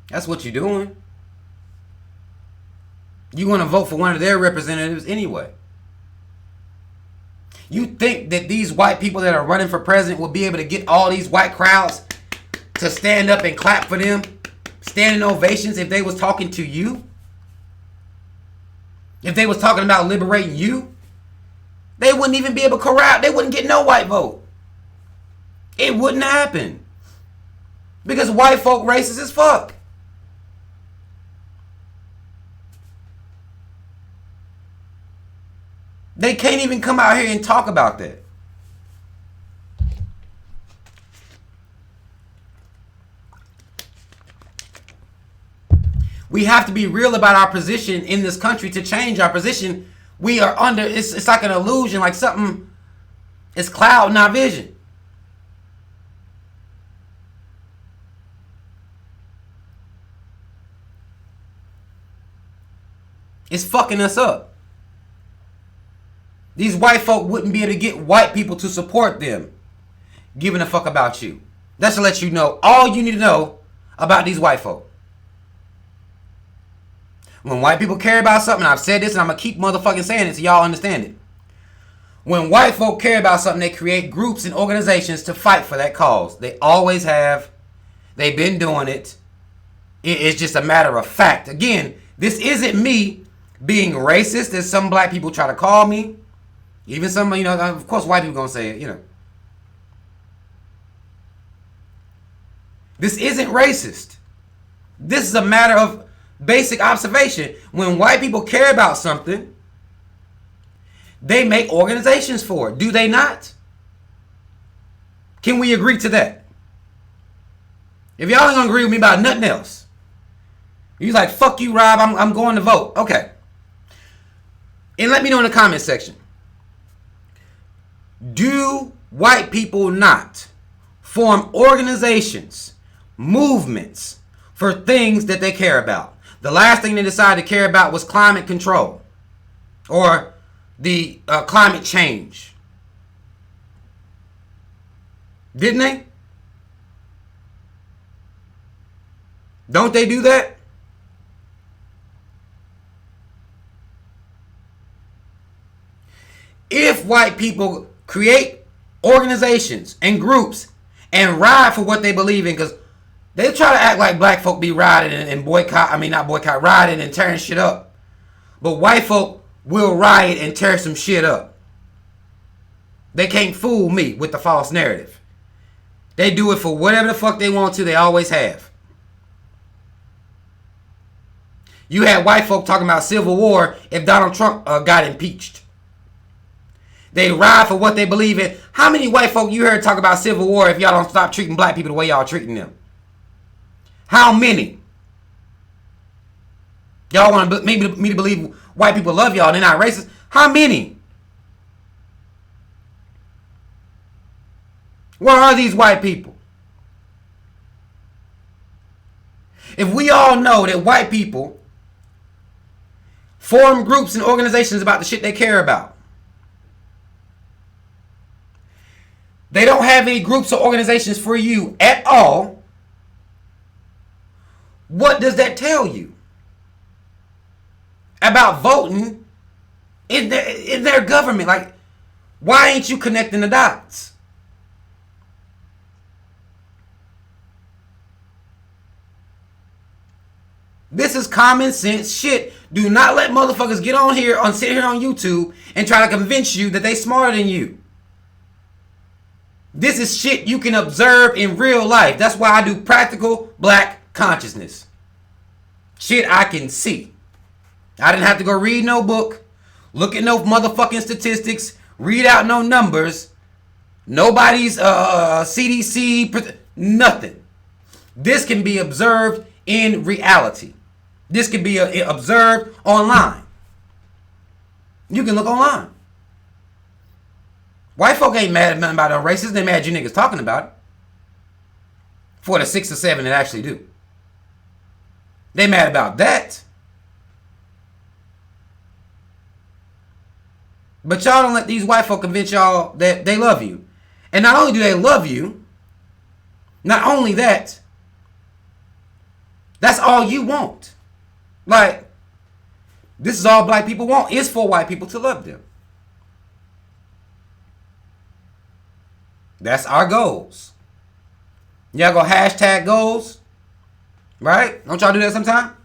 That's what you're doing. You're going to vote for one of their representatives anyway. You think that these white people that are running for president will be able to get all these white crowds to stand up and clap for them? Standing ovations if they was talking to you? If they was talking about liberating you? They wouldn't even be able to corral. They wouldn't get no white vote. It wouldn't happen. Because white folk racist as fuck. They can't even come out here and talk about that. We have to be real about our position in this country to change our position. We are under, it's like an illusion, like something is clouding our vision. It's fucking us up. These white folk wouldn't be able to get white people to support them giving a fuck about you. That's to let you know all you need to know about these white folk. When white people care about something, I've said this and I'm going to keep motherfucking saying it so y'all understand it. When white folk care about something, they create groups and organizations to fight for that cause. They always have. They've been doing it. It's just a matter of fact. Again, this isn't me being racist as some black people try to call me. Even some, of course white people going to say it, This isn't racist. This is a matter of basic observation. When white people care about something, they make organizations for it. Do they not? Can we agree to that? If y'all ain't gonna agree with me about nothing else, you like, fuck you, Rob, I'm going to vote. Okay. And let me know in the comment section. Do white people not form organizations, movements for things that they care about? The last thing they decided to care about was climate control or the climate change. Didn't they? Don't they do that? If white people create organizations and groups and ride for what they believe in, because they try to act like black folk be riding and riding and tearing shit up. But white folk will riot and tear some shit up. They can't fool me with the false narrative. They do it for whatever the fuck they want to. They always have. You had white folk talking about civil war if Donald Trump got impeached. They ride for what they believe in. How many white folk you heard talk about civil war if y'all don't stop treating black people the way y'all treating them? How many? Y'all want me to believe white people love y'all and they're not racist? How many? Where are these white people? If we all know that white people form groups and organizations about the shit they care about, they don't have any groups or organizations for you at all, what does that tell you about voting in their government? Like, why ain't you connecting the dots? This is common sense shit. Do not let motherfuckers get on here, sit here on YouTube and try to convince you that they smarter than you. This is shit you can observe in real life. That's why I do practical black consciousness. Shit I can see. I didn't have to go read no book, look at no motherfucking statistics, read out no numbers, nobody's CDC, nothing. This can be observed in reality. This can be observed online. You can look online. White folk ain't mad at nothing about no racism. They mad you niggas talking about it. For the 6 or 7 that actually do. They mad about that. But y'all don't let these white folk convince y'all that they love you. And not only do they love you, not only that, that's all you want. Like, this is all black people want, is for white people to love them. That's our goals. Y'all go hashtag goals, right? Don't y'all do that sometime?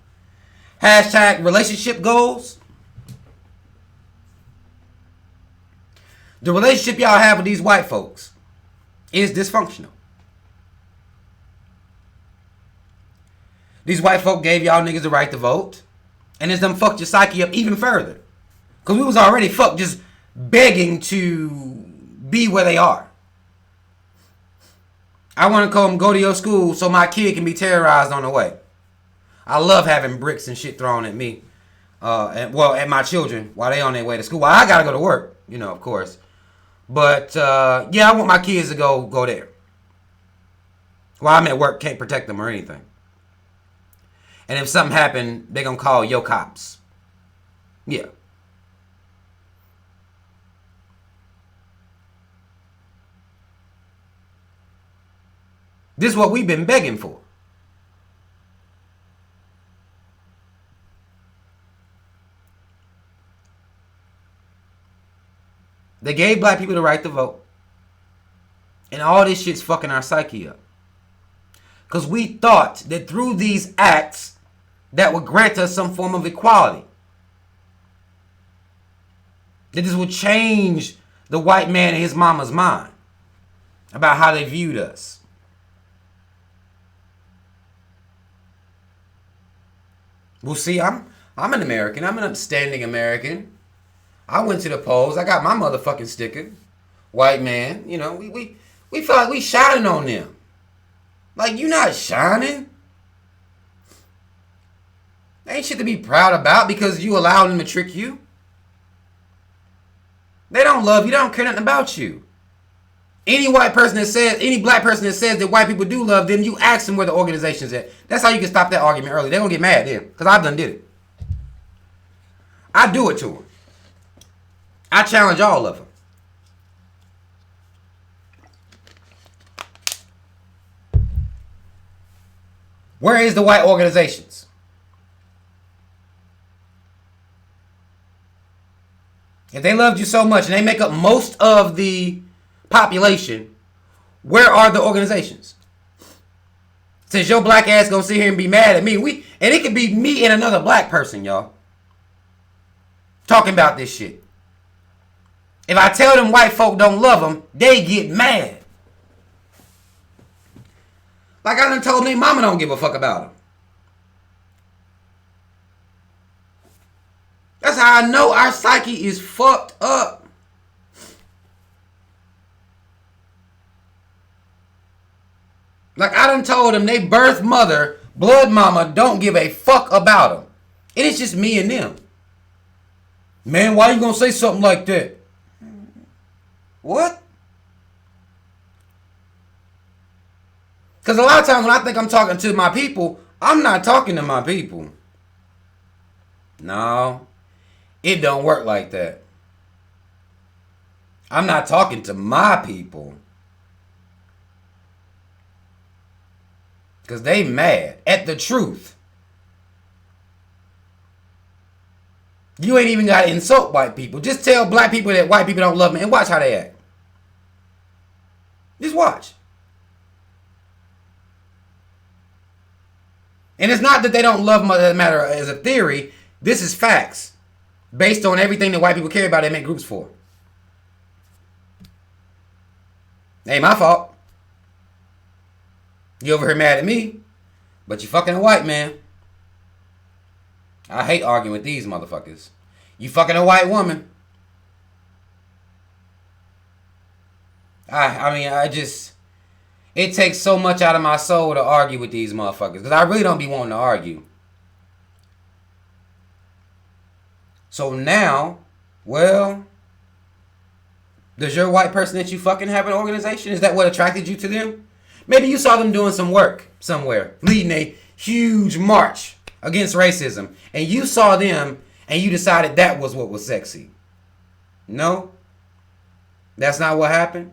Hashtag relationship goals. The relationship y'all have with these white folks is dysfunctional. These white folk gave y'all niggas the right to vote. And it's them fucked your psyche up even further. Because we was already fucked just begging to be where they are. I want to come go to your school so my kid can be terrorized on the way. I love having bricks and shit thrown at me. At my children while they on their way to school. Well, I got to go to work, of course. But, yeah, I want my kids to go there. Well, I'm at work, can't protect them or anything. And if something happened, they gonna call yo cops. Yeah. This is what we've been begging for. They gave black people the right to vote. And all this shit's fucking our psyche up. Because we thought that through these acts that would grant us some form of equality. That this would change the white man and his mama's mind about how they viewed us. Well, see, I'm an American. I'm an upstanding American. I went to the polls. I got my motherfucking sticker. White man. We feel like we shining on them. Like, you not shining. Ain't shit to be proud about because you allowed them to trick you. They don't love you. They don't care nothing about you. Any black person that says that white people do love them, you ask them where the organization's at. That's how you can stop that argument early. They're going to get mad then because I've done did it. I do it to them. I challenge all of them. Where is the white organizations? If they loved you so much and they make up most of the population, where are the organizations? Since your black ass gonna sit here and be mad at me, and it could be me and another black person, y'all, talking about this shit. If I tell them white folk don't love them, they get mad. Like I done told them their mama don't give a fuck about them. That's how I know our psyche is fucked up. Like I done told them they birth mother, blood mama don't give a fuck about them. It is just me and them. Man, why you gonna say something like that? What? Because a lot of times when I think I'm talking to my people, I'm not talking to my people. No, it don't work like that. I'm not talking to my people. Because they mad at the truth. You ain't even got to insult white people. Just tell black people that white people don't love them and watch how they act. Just watch. And it's not that they don't love Mother Matter as a theory. This is facts. Based on everything that white people care about, they make groups for. Ain't my fault. You over here mad at me, but you fucking a white man. I hate arguing with these motherfuckers. You fucking a white woman. It takes so much out of my soul to argue with these motherfuckers. Because I really don't be wanting to argue. So now, well, does your white person that you fucking have an organization? Is that what attracted you to them? Maybe you saw them doing some work somewhere, leading a huge march against racism. And you saw them and you decided that was what was sexy. No? That's not what happened?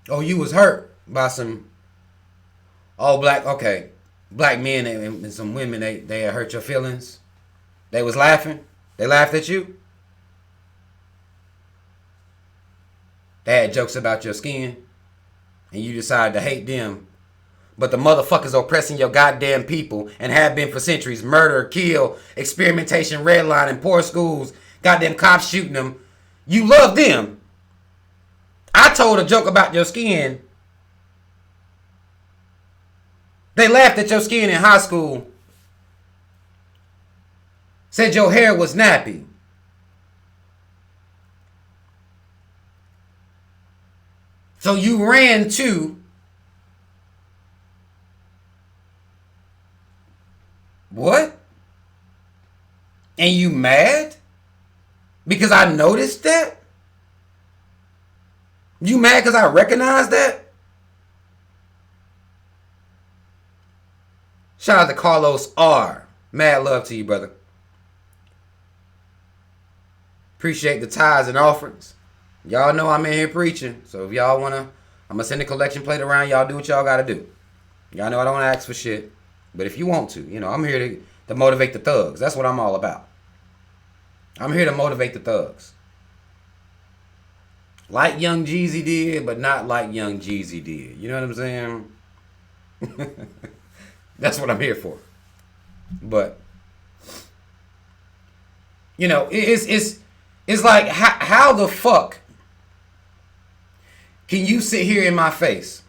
Oh, you was hurt by some black men and some women, they had hurt your feelings. They was laughing. They laughed at you. They had jokes about your skin. And you decided to hate them. But the motherfuckers oppressing your goddamn people and have been for centuries. Murder, kill, experimentation, redlining, poor schools, goddamn cops shooting them. You love them. I told a joke about your skin. They laughed at your skin in high school. Said your hair was nappy. So you ran to what? And you mad? Because I noticed that? You mad because I recognize that? Shout out to Carlos R. Mad love to you, brother. Appreciate the tithes and offerings. Y'all know I'm in here preaching. So if y'all want to, I'm going to send a collection plate around. Y'all do what y'all got to do. Y'all know I don't ask for shit. But if you want to, I'm here to motivate the thugs. That's what I'm all about. I'm here to motivate the thugs. Like Young Jeezy did, but not like Young Jeezy did. You know what I'm saying? That's what I'm here for. But, it's like, how the fuck can you sit here in my face,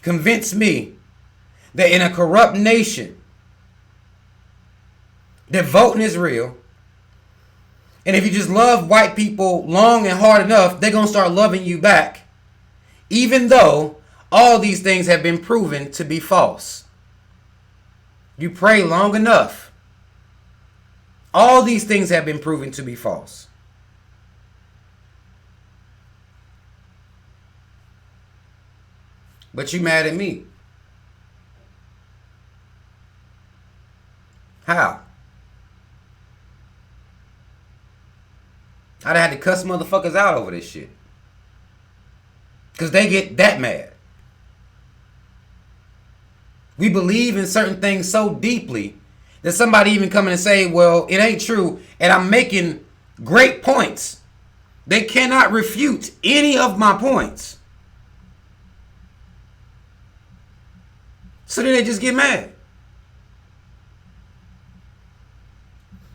convince me that in a corrupt nation, that voting is real, and if you just love white people long and hard enough, they're going to start loving you back. Even though all these things have been proven to be false. You pray long enough. All these things have been proven to be false. But you mad at me. How? I'd have had to cuss motherfuckers out over this shit. Because they get that mad. We believe in certain things so deeply that somebody even come in and say, well, it ain't true. And I'm making great points. They cannot refute any of my points. So then they just get mad.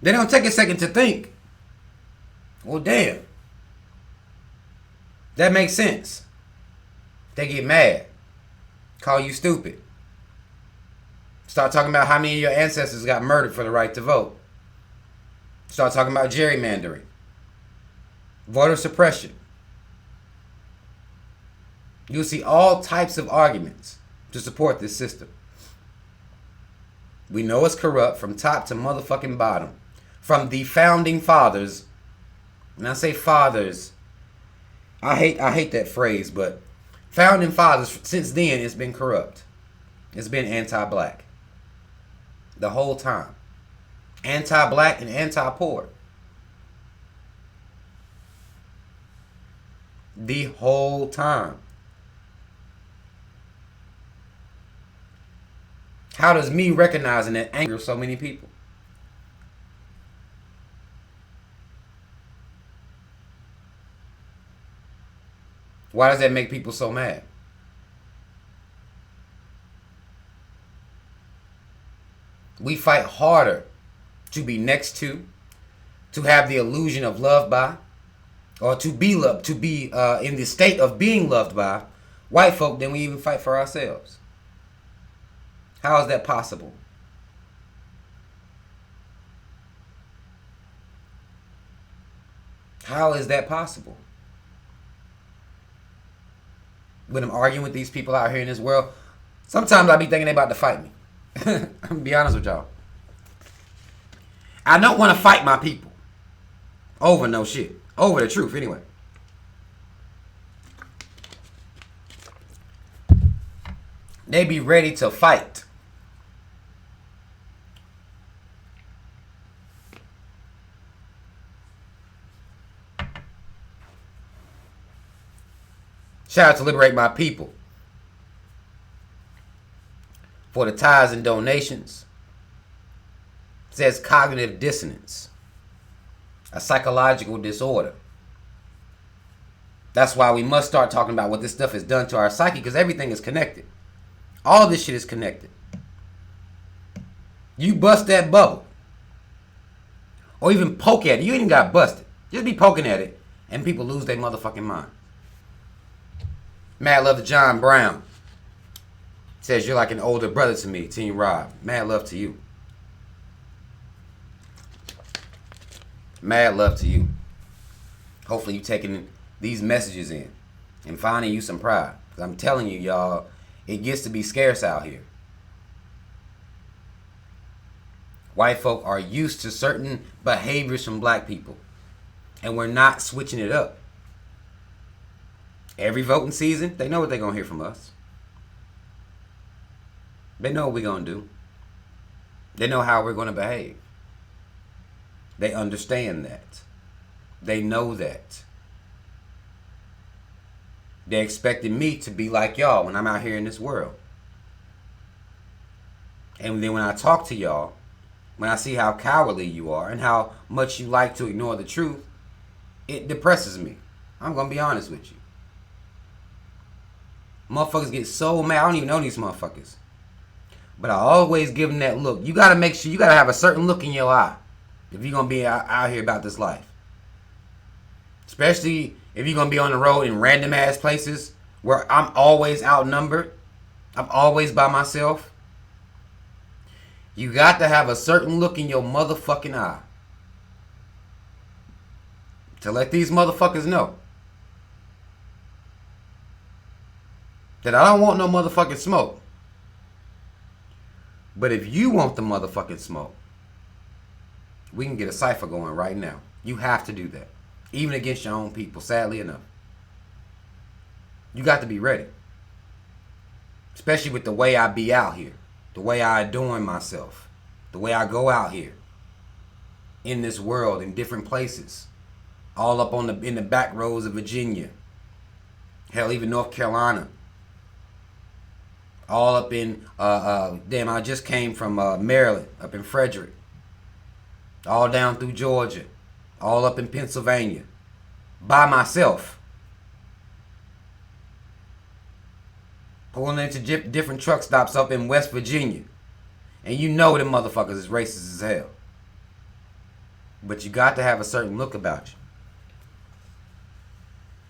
They don't take a second to think. Well, damn. That makes sense. They get mad. Call you stupid. Start talking about how many of your ancestors got murdered for the right to vote. Start talking about gerrymandering, voter suppression. You'll see all types of arguments to support this system. We know it's corrupt from top to motherfucking bottom. From the founding fathers, and I say fathers, I hate that phrase, but founding fathers, since then, it's been corrupt. It's been anti-black. The whole time. Anti-black and anti-poor. The whole time. How does me recognizing that anger so many people? Why does that make people so mad? We fight harder to be next to have the illusion of love by, or to be loved, to be in the state of being loved by white folk than we even fight for ourselves. How is that possible? How is that possible? When I'm arguing with these people out here in this world, sometimes I be thinking they about to fight me. I'm gonna be honest with y'all. I don't want to fight my people over no shit. Over the truth, anyway. They be ready to fight. Shout out to Liberate My People for the tithes and donations. It says cognitive dissonance, a psychological disorder. That's why we must start talking about what this stuff has done to our psyche, because everything is connected. All this shit is connected. You bust that bubble, or even poke at it. You ain't even got busted. Just be poking at it, and people lose their motherfucking mind. Mad love to John Brown. Says you're like an older brother to me, Team Rob. Mad love to you. Mad love to you. Hopefully you taking these messages in and finding you some pride. Because I'm telling you, y'all, it gets to be scarce out here. White folk are used to certain behaviors from black people, and we're not switching it up. Every voting season, they know what they're going to hear from us. They know what we're going to do. They know how we're going to behave. They understand that. They know that. They're expecting me to be like y'all when I'm out here in this world. And then when I talk to y'all, when I see how cowardly you are and how much you like to ignore the truth, it depresses me. I'm going to be honest with you. Motherfuckers get so mad. I don't even know these motherfuckers. But I always give them that look. You got to make sure, you got to have a certain look in your eye if you're going to be out here about this life. Especially if you're going to be on the road in random ass places where I'm always outnumbered. I'm always by myself. You got to have a certain look in your motherfucking eye to let these motherfuckers know that I don't want no motherfucking smoke. But if you want the motherfucking smoke, we can get a cipher going right now. You have to do that. Even against your own people, sadly enough. You got to be ready. Especially with the way I be out here. The way I adorn myself. The way I go out here. In this world, in different places. All up in the back roads of Virginia. Hell, even North Carolina. All up in, I just came from Maryland, up in Frederick. All down through Georgia. All up in Pennsylvania. By myself. Pulling into different truck stops up in West Virginia. And you know them motherfuckers is racist as hell. But you got to have a certain look about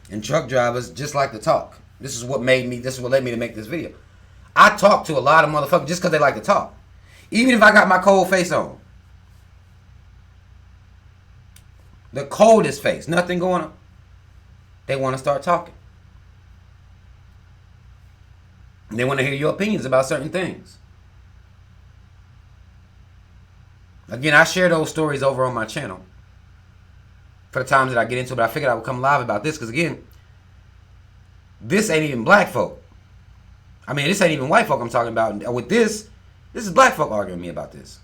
you. And truck drivers just like to talk. This is what led me to make this video. I talk to a lot of motherfuckers just because they like to talk. Even if I got my cold face on. The coldest face. Nothing going on. They want to start talking. They want to hear your opinions about certain things. Again, I share those stories over on my channel for the times that I get into it, but I figured I would come live about this because, again, this ain't even black folk. I mean, this ain't even white folk I'm talking about. With this is black folk arguing with me about this.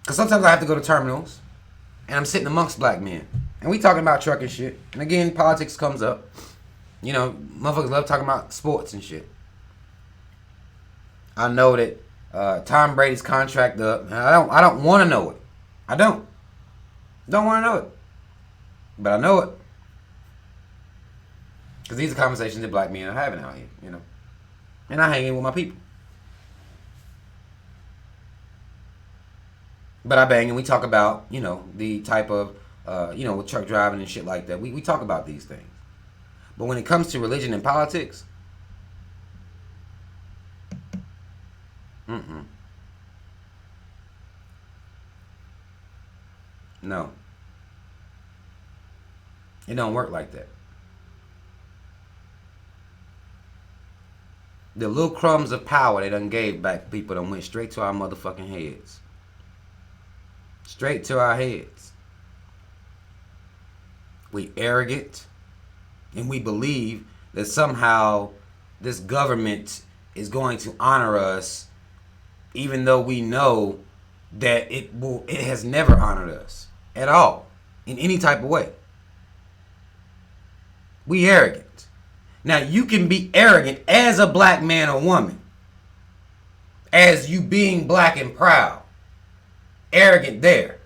Because sometimes I have to go to terminals, and I'm sitting amongst black men, and we talking about truck and shit. And again, politics comes up. You know, motherfuckers love talking about sports and shit. I know that Tom Brady's contract up. I don't want to know it. I don't want to know it. But I know it. Because these are conversations that black men are having out here, you know. And I hang in with my people. But I bang and we talk about, you know, the type of, with truck driving and shit like that. We talk about these things. But when it comes to religion and politics, no. It don't work like that. The little crumbs of power they done gave back people done went straight to our motherfucking heads. Straight to our heads. We arrogant. And we believe that somehow this government is going to honor us, even though we know that it has never honored us at all, in any type of way. We arrogant. Now, you can be arrogant as a black man or woman, as you being black and proud. Arrogant there.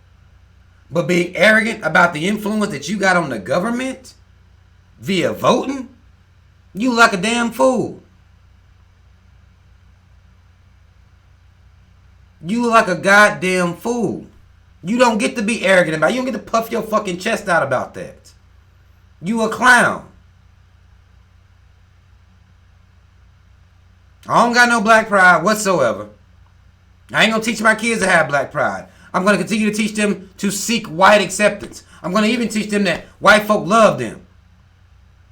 But being arrogant about the influence that you got on the government via voting, you like a damn fool. You like a goddamn fool. You don't get to be arrogant about it. You don't get to puff your fucking chest out about that. You a clown. I don't got no black pride whatsoever. I ain't gonna teach my kids to have black pride. I'm gonna continue to teach them to seek white acceptance. I'm gonna even teach them that white folk love them.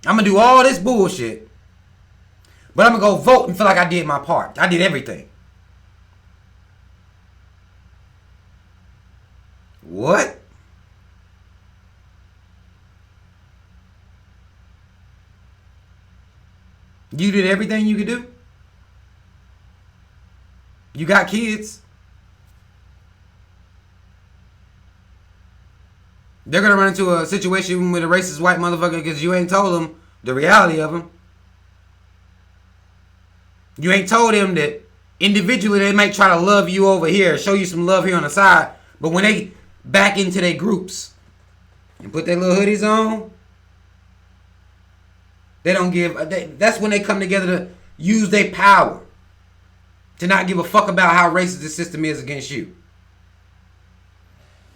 I'm gonna do all this bullshit, but I'm gonna go vote and feel like I did my part. I did everything. What? You did everything you could do? You got kids. They're going to run into a situation with a racist white motherfucker because you ain't told them the reality of them. You ain't told them that individually they might try to love you over here, show you some love here on the side, but when they back into their groups and put their little hoodies on, they don't give. That's when they come together to use their power to not give a fuck about how racist the system is against you.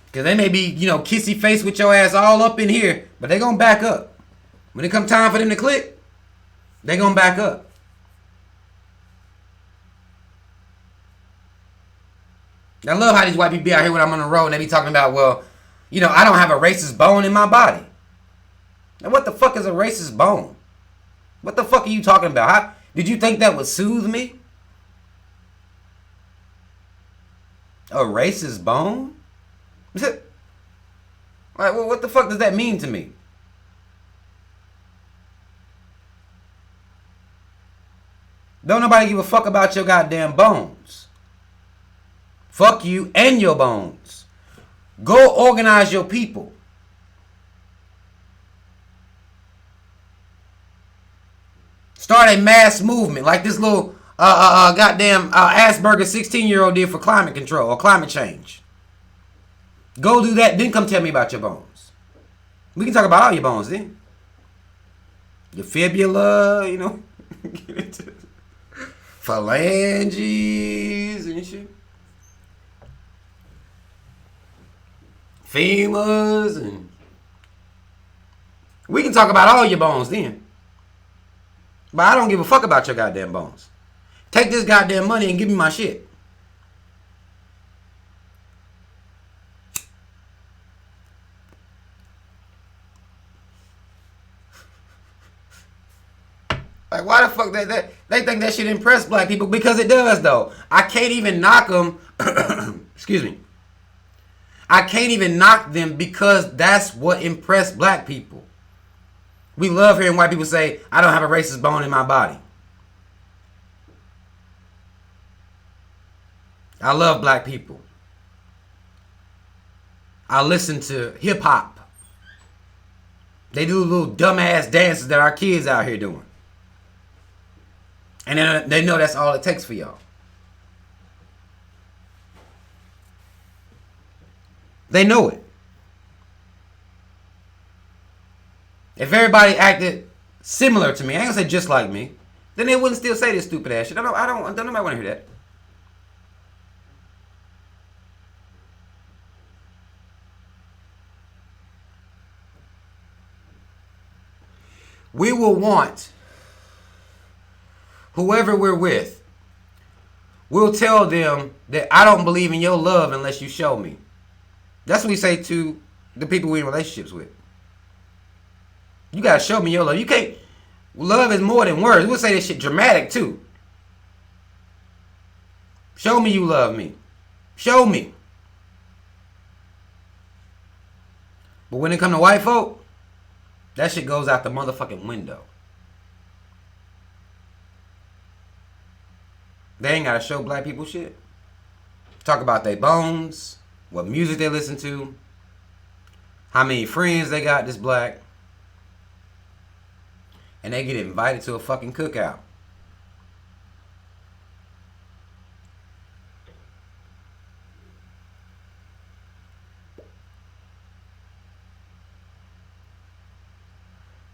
Because they may be, kissy face with your ass all up in here, but they going to back up. When it come time for them to click, they going to back up. I love how these white people be out here when I'm on the road and they be talking about, well, I don't have a racist bone in my body. Now, what the fuck is a racist bone? What the fuck are you talking about? Did you think that would soothe me? A racist bone? Like, well, what the fuck does that mean to me? Don't nobody give a fuck about your goddamn bones. Fuck you and your bones. Go organize your people. Start a mass movement like this little goddamn Asperger 16-year-old did for climate control or climate change. Go do that, then come tell me about your bones. We can talk about all your bones then. Your fibula, get into phalanges and shit. Femurs and we can talk about all your bones then. But I don't give a fuck about your goddamn bones. Take this goddamn money and give me my shit. Like, why the fuck they think that shit impress black people? Because it does, though. I can't even knock them. Excuse me. I can't even knock them because that's what impressed black people. We love hearing white people say, I don't have a racist bone in my body. I love black people. I listen to hip hop. They do little dumbass dances that our kids out here doing. And then they know that's all it takes for y'all. They know it. If everybody acted similar to me, I ain't gonna say just like me, then they wouldn't still say this stupid ass shit. I don't nobody want to hear that. We will want whoever we're with. We'll tell them that I don't believe in your love unless you show me. That's what we say to the people we're in relationships with. You gotta show me your love. You can't. Love is more than words. We'll say this shit dramatic too. Show me you love me. Show me. But when it come to white folk, that shit goes out the motherfucking window. They ain't gotta show black people shit. Talk about their bones, what music they listen to, how many friends they got that's black. And they get invited to a fucking cookout.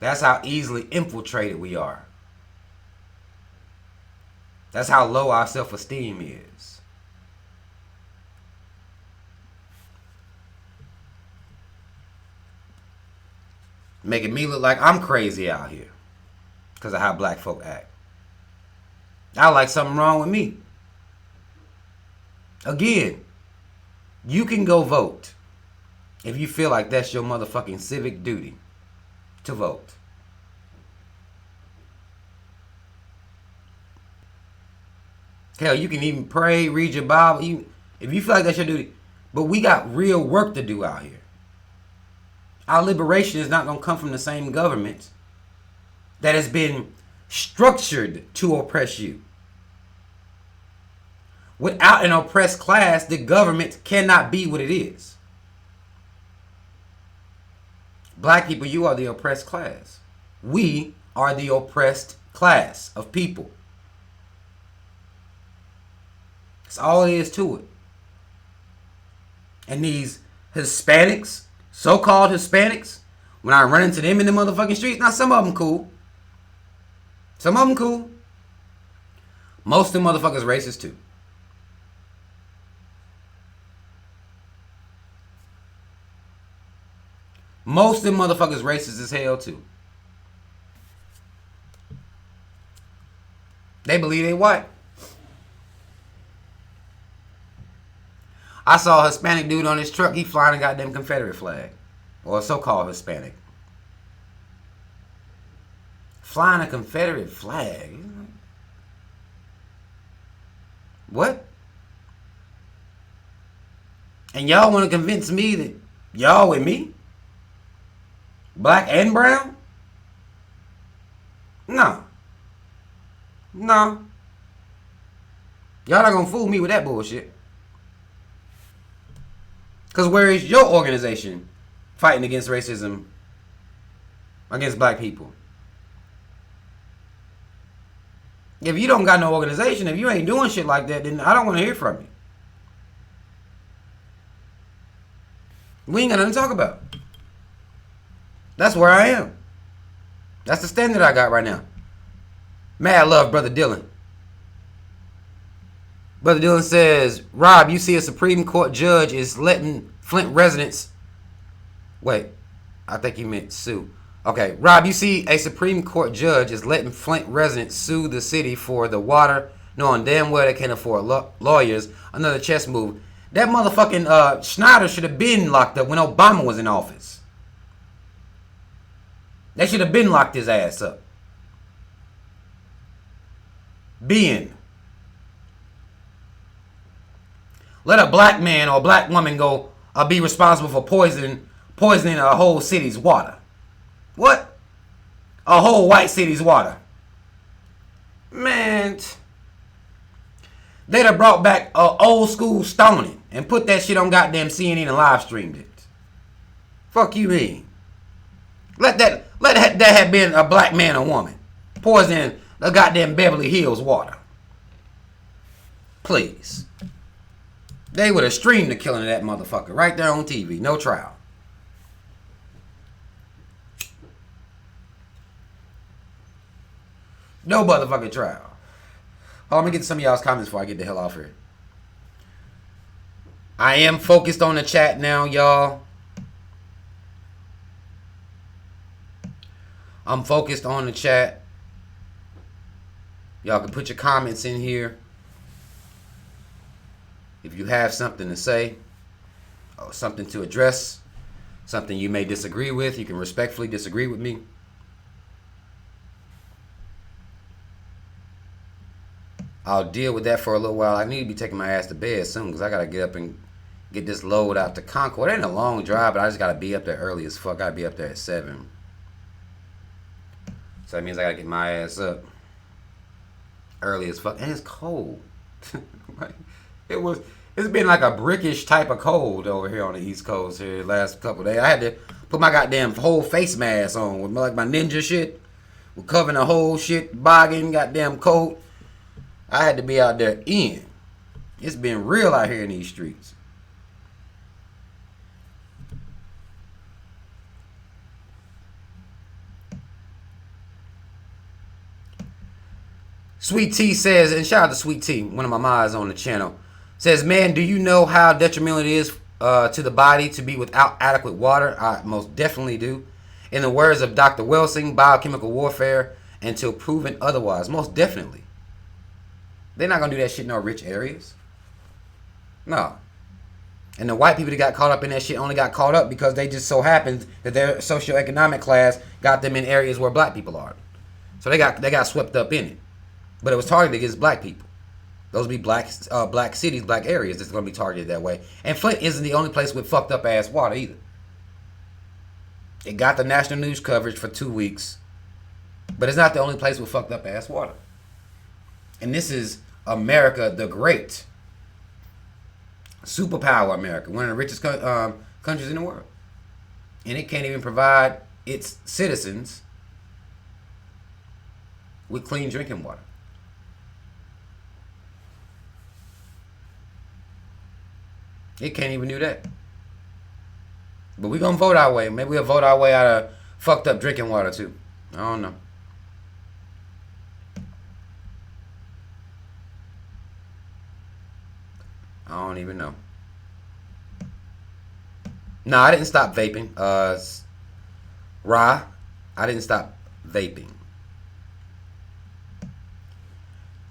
That's how easily infiltrated we are. That's how low our self-esteem is. Making me look like I'm crazy out here because of how black folk act. I like something wrong with me. Again, you can go vote if you feel like that's your motherfucking civic duty to vote. Hell, you can even pray, read your Bible, if you feel like that's your duty. But we got real work to do out here. Our liberation is not going to come from the same government that has been structured to oppress you. Without an oppressed class, the government cannot be what it is. Black people, you are the oppressed class. We are the oppressed class of people. That's all it is to it. And these Hispanics, so-called Hispanics, when I run into them in the motherfucking streets, now some of them cool. Some of them cool. Most of them motherfuckers racist too. Most of them motherfuckers racist as hell too. They believe they white. I saw a Hispanic dude on his truck. He flying a goddamn Confederate flag. Or a so-called Hispanic. Flying a Confederate flag. What? And y'all want to convince me that y'all with me? Black and brown? No. No. Y'all not gonna fool me with that bullshit. Because where is your organization fighting against racism against black people? If you don't got no organization, if you ain't doing shit like that, then I don't want to hear from you. We ain't got nothing to talk about. That's where I am. That's the standard I got right now. Mad love, Brother Dylan. Brother Dylan says, Rob, you see a Supreme Court judge is letting Flint residents... Wait, I think he meant sue. Okay, Rob, you see a Supreme Court judge is letting Flint residents sue the city for the water knowing damn well they can't afford lawyers. Another chess move. That motherfucking Schneider should have been locked up when Obama was in office. They should have been locked his ass up. Let a black man or a black woman go be responsible for poisoning a whole city's water. What? A whole white city's water. Man, they'd have brought back old school stoning and put that shit on goddamn CNN and live streamed it. Fuck you mean? Let that have been a black man or woman poisoning the goddamn Beverly Hills water. Please. They would have streamed the killing of that motherfucker right there on TV. No trial. No motherfucking trial. Oh, let me get to some of y'all's comments before I get the hell off here. I am focused on the chat now, y'all. I'm focused on the chat. Y'all can put your comments in here. If you have something to say, or something to address, something you may disagree with, you can respectfully disagree with me. I'll deal with that for a little while. I need to be taking my ass to bed soon because I got to get up and get this load out to Concord. It ain't a long drive, but I just got to be up there early as fuck. I got to be up there at 7. So that means I got to get my ass up early as fuck. And it's cold. It's been like a brickish type of cold over here on the East Coast here the last couple of days. I had to put my goddamn whole face mask on with like my ninja shit. We're covering the whole shit, bogging, goddamn coat. I had to be out there in. It's been real out here in these streets. Sweet T says, and shout out to Sweet T, one of my mods on the channel, says, man, do you know how detrimental it is to the body to be without adequate water? I most definitely do. In the words of Dr. Welsing, biochemical warfare until proven otherwise. Most definitely. They're not going to do that shit in no rich areas. No. And the white people that got caught up in that shit only got caught up because they just so happened that their socioeconomic class got them in areas where black people are. So they got swept up in it. But it was targeted against black people. Those would be black cities, black areas that's going to be targeted that way. And Flint isn't the only place with fucked up ass water either. It got the national news coverage for 2 weeks. But it's not the only place with fucked up ass water. And this is America the Great. Superpower America. One of the richest countries in the world. And it can't even provide its citizens with clean drinking water. It can't even do that. But we're going to vote our way. Maybe we'll vote our way out of fucked up drinking water too. I don't know. I don't even know. No, I didn't stop vaping. I didn't stop vaping.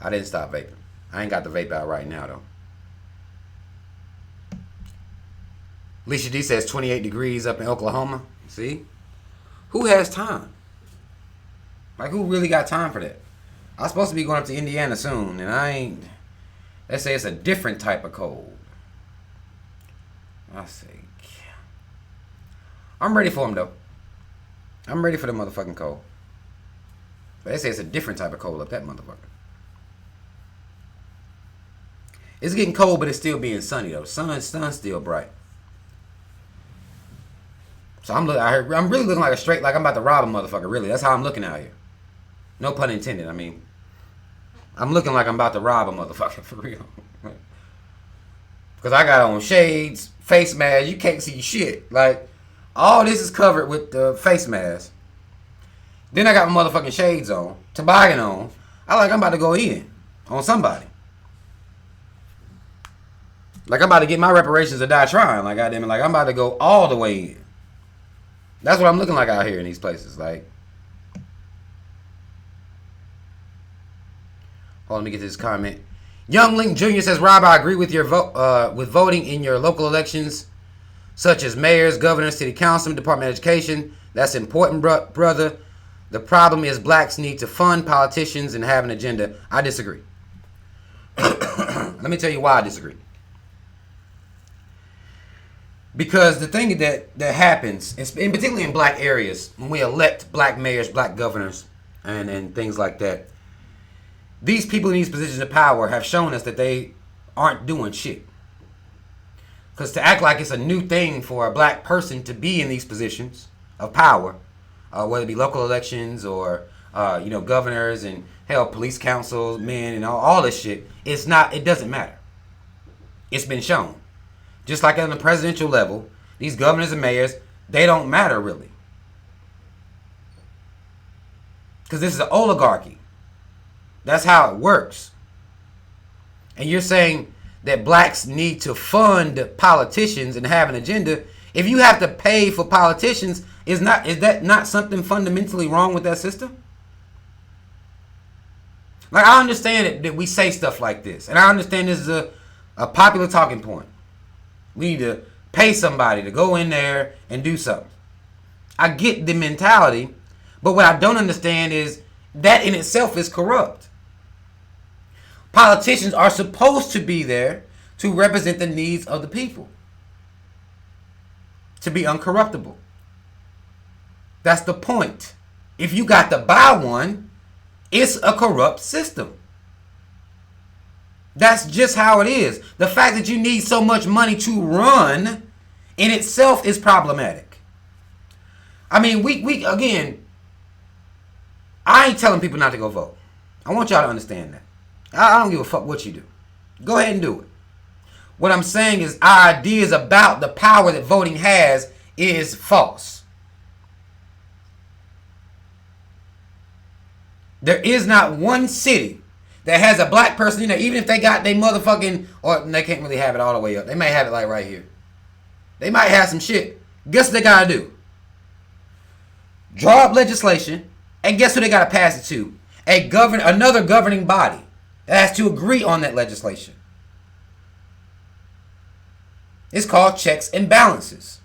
I didn't stop vaping. I ain't got the vape out right now though. Alicia D says 28 degrees up in Oklahoma. See? Who has time? Like, who really got time for that? I'm supposed to be going up to Indiana soon, and I ain't. Let's say it's a different type of cold. I say, I'm ready for them, though. I'm ready for the motherfucking cold. But they say it's a different type of cold up that motherfucker. It's getting cold, but it's still being sunny, though. Sun's still bright. So I'm really looking like I'm about to rob a motherfucker, really. That's how I'm looking out here. No pun intended, I mean. I'm looking like I'm about to rob a motherfucker, for real. Because I got on shades, face mask, you can't see shit. Like, all this is covered with the face mask. Then I got my motherfucking shades on, toboggan on. I'm about to go in on somebody. Like, I'm about to get my reparations or die trying. Like, I'm about to go all the way in. That's what I'm looking like out here in these places. Like, Hold on, let me get to this comment. Young Link Jr. says, Rob, I agree with your with voting in your local elections, such as mayors, governors, city councilmen, Department of Education. That's important, brother. The problem is blacks need to fund politicians and have an agenda. I disagree. Let me tell you why I disagree. Because the thing that happens, and particularly in black areas, when we elect black mayors, black governors, and things like that, these people in these positions of power have shown us that they aren't doing shit. Because to act like it's a new thing for a black person to be in these positions of power, whether it be local elections or governors and hell, police councils, men, and all this shit, it's not. It doesn't matter. It's been shown. Just like on the presidential level, these governors and mayors, they don't matter really. Because this is an oligarchy. That's how it works. And you're saying that blacks need to fund politicians and have an agenda. If you have to pay for politicians, is that not something fundamentally wrong with that system? Like, I understand that we say stuff like this. And I understand this is a popular talking point. We need to pay somebody to go in there and do something. I get the mentality, but what I don't understand is that in itself is corrupt. Politicians are supposed to be there to represent the needs of the people, to be uncorruptible. That's the point. If you got to buy one, it's a corrupt system. That's just how it is. The fact that you need so much money to run in itself is problematic. I mean, we again, I ain't telling people not to go vote. I want y'all to understand that. I don't give a fuck what you do. Go ahead and do it. What I'm saying is our ideas about the power that voting has is false. There is not one city that has a black person in there, even if they got they motherfucking, or they can't really have it all the way up. They may have it like right here. They might have some shit. Guess what they gotta do? Draw up legislation, and guess who they gotta pass it to? Another governing body that has to agree on that legislation. It's called checks and balances.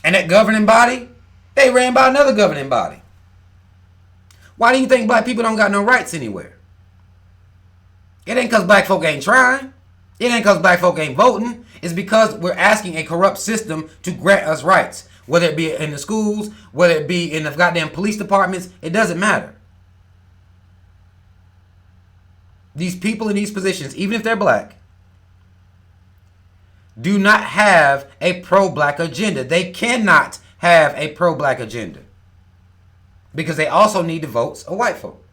And that governing body, they ran by another governing body. Why do you think black people don't got no rights anywhere? It ain't because black folk ain't trying. It ain't because black folk ain't voting. It's because we're asking a corrupt system to grant us rights. Whether it be in the schools, whether it be in the goddamn police departments, it doesn't matter. These people in these positions, even if they're black, do not have a pro-black agenda. They cannot have a pro-black agenda. Because they also need the votes of white folk.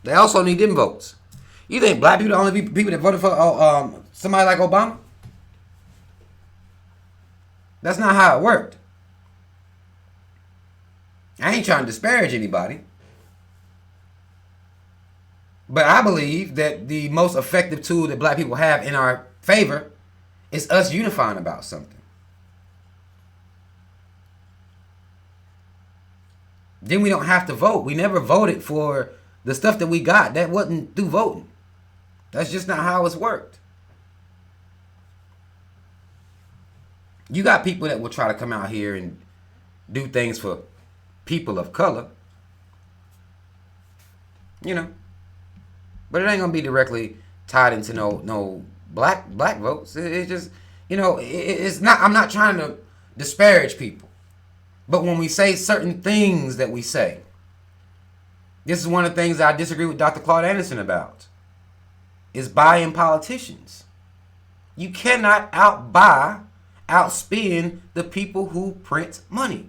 They also need them votes. You think black people are the only people that voted for somebody like Obama? That's not how it worked. I ain't trying to disparage anybody. But I believe that the most effective tool that black people have in our favor is us unifying about something. Then we don't have to vote. We never voted for the stuff that we got. That wasn't through voting. That's just not how it's worked. You got people that will try to come out here and do things for people of color. You know. But it ain't gonna be directly tied into no black votes. It's just, it's not. I'm not trying to disparage people. But when we say certain things that we say, this is one of the things that I disagree with Dr. Claude Anderson about, is buying politicians. You cannot outspend the people who print money.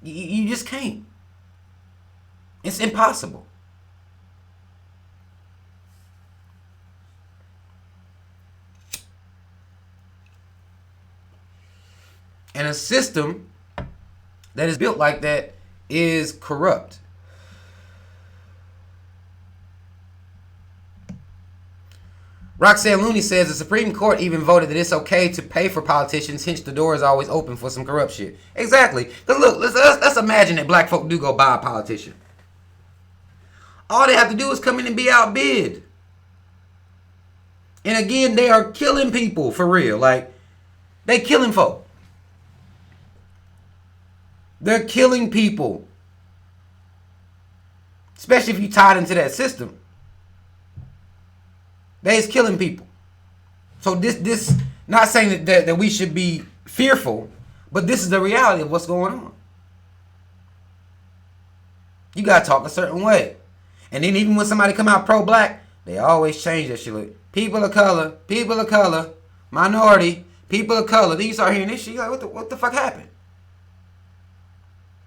You just can't. It's impossible. And a system that is built like that is corrupt. Roxanne Looney says the Supreme Court even voted that it's okay to pay for politicians, hence the door is always open for some corrupt shit. Exactly. Because look, let's imagine that black folk do go buy a politician. All they have to do is come in and be outbid. And again, they are killing people for real. Like, they killing folk. They're killing people. Especially if you tied into that system. They is killing people. So this not saying that we should be fearful, but this is the reality of what's going on. You gotta talk a certain way. And then even when somebody come out pro-black, they always change that shit. Like, people of color, minority, people of color. Then you start hearing this shit, you're like, what the fuck happened?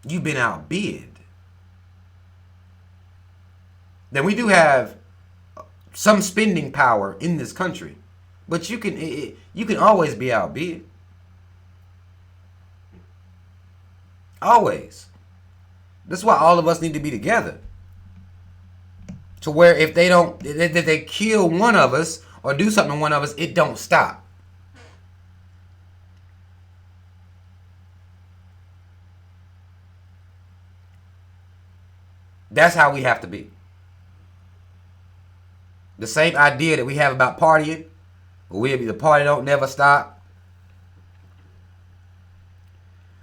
You've been outbid. Then we do have some spending power in this country, but you can always be outbid. Always. That's why all of us need to be together. To where if they kill one of us or do something to one of us, it don't stop. That's how we have to be. The same idea that we have about partying, the party don't never stop.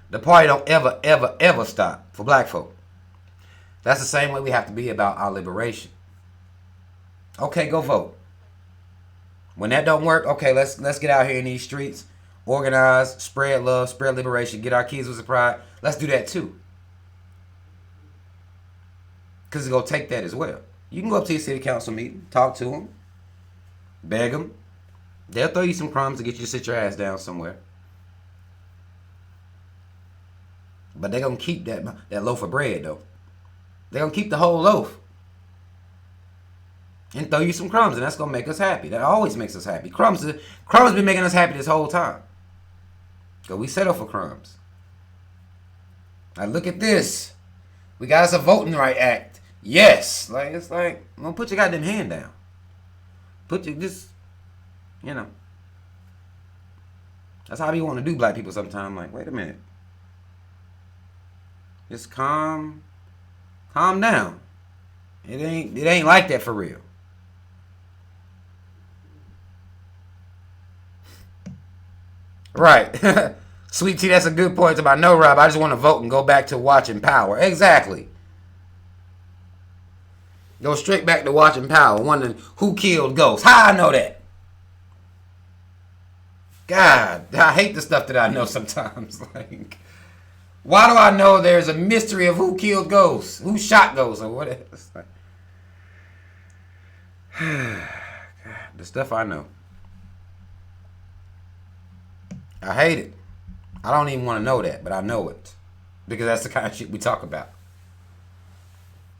The party don't ever stop for black folk. That's the same way we have to be about our liberation. Okay, go vote. When that don't work, okay, let's get out here in these streets, organize, spread love, spread liberation, get our kids with pride. Let's do that too. Because it's going to take that as well. You can go up to your city council meeting, talk to them, beg them. They'll throw you some crumbs to get you to sit your ass down somewhere. But they're going to keep that loaf of bread, though. They're going to keep the whole loaf. And throw you some crumbs, and that's going to make us happy. That always makes us happy. Crumbs been making us happy this whole time. Because we settle for crumbs. Now look at this. We got us a Voting Right Act. Yes. Like, it's like, well, put your goddamn hand down. You know. That's how we want to do black people sometimes. Like, wait a minute. Just calm down. It ain't like that for real. Right. Sweet Tea, that's a good point about no, Rob. I just want to vote and go back to watching Power. Exactly. Go straight back to watching Power, wondering who killed Ghost. How I know that? God, I hate the stuff that I know sometimes. Like, why do I know there's a mystery of who killed Ghost? Who shot Ghost or whatever? Like, God, the stuff I know. I hate it. I don't even want to know that, but I know it. Because that's the kind of shit we talk about.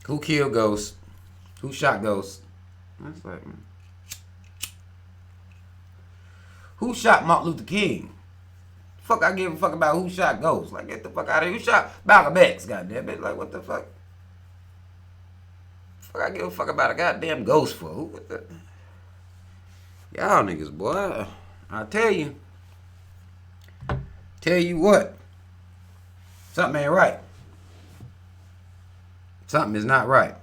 Who killed Ghost? Who shot Ghost? That's like, who shot Martin Luther King? Fuck, I give a fuck about who shot Ghost. Like, get the fuck out of here. Who shot Malcolm X? Goddamn it. Like, what the fuck? Fuck, I give a fuck about a goddamn ghost for. Who? What the? Y'all niggas, boy. I tell you. Tell you what. Something ain't right. Something is not right.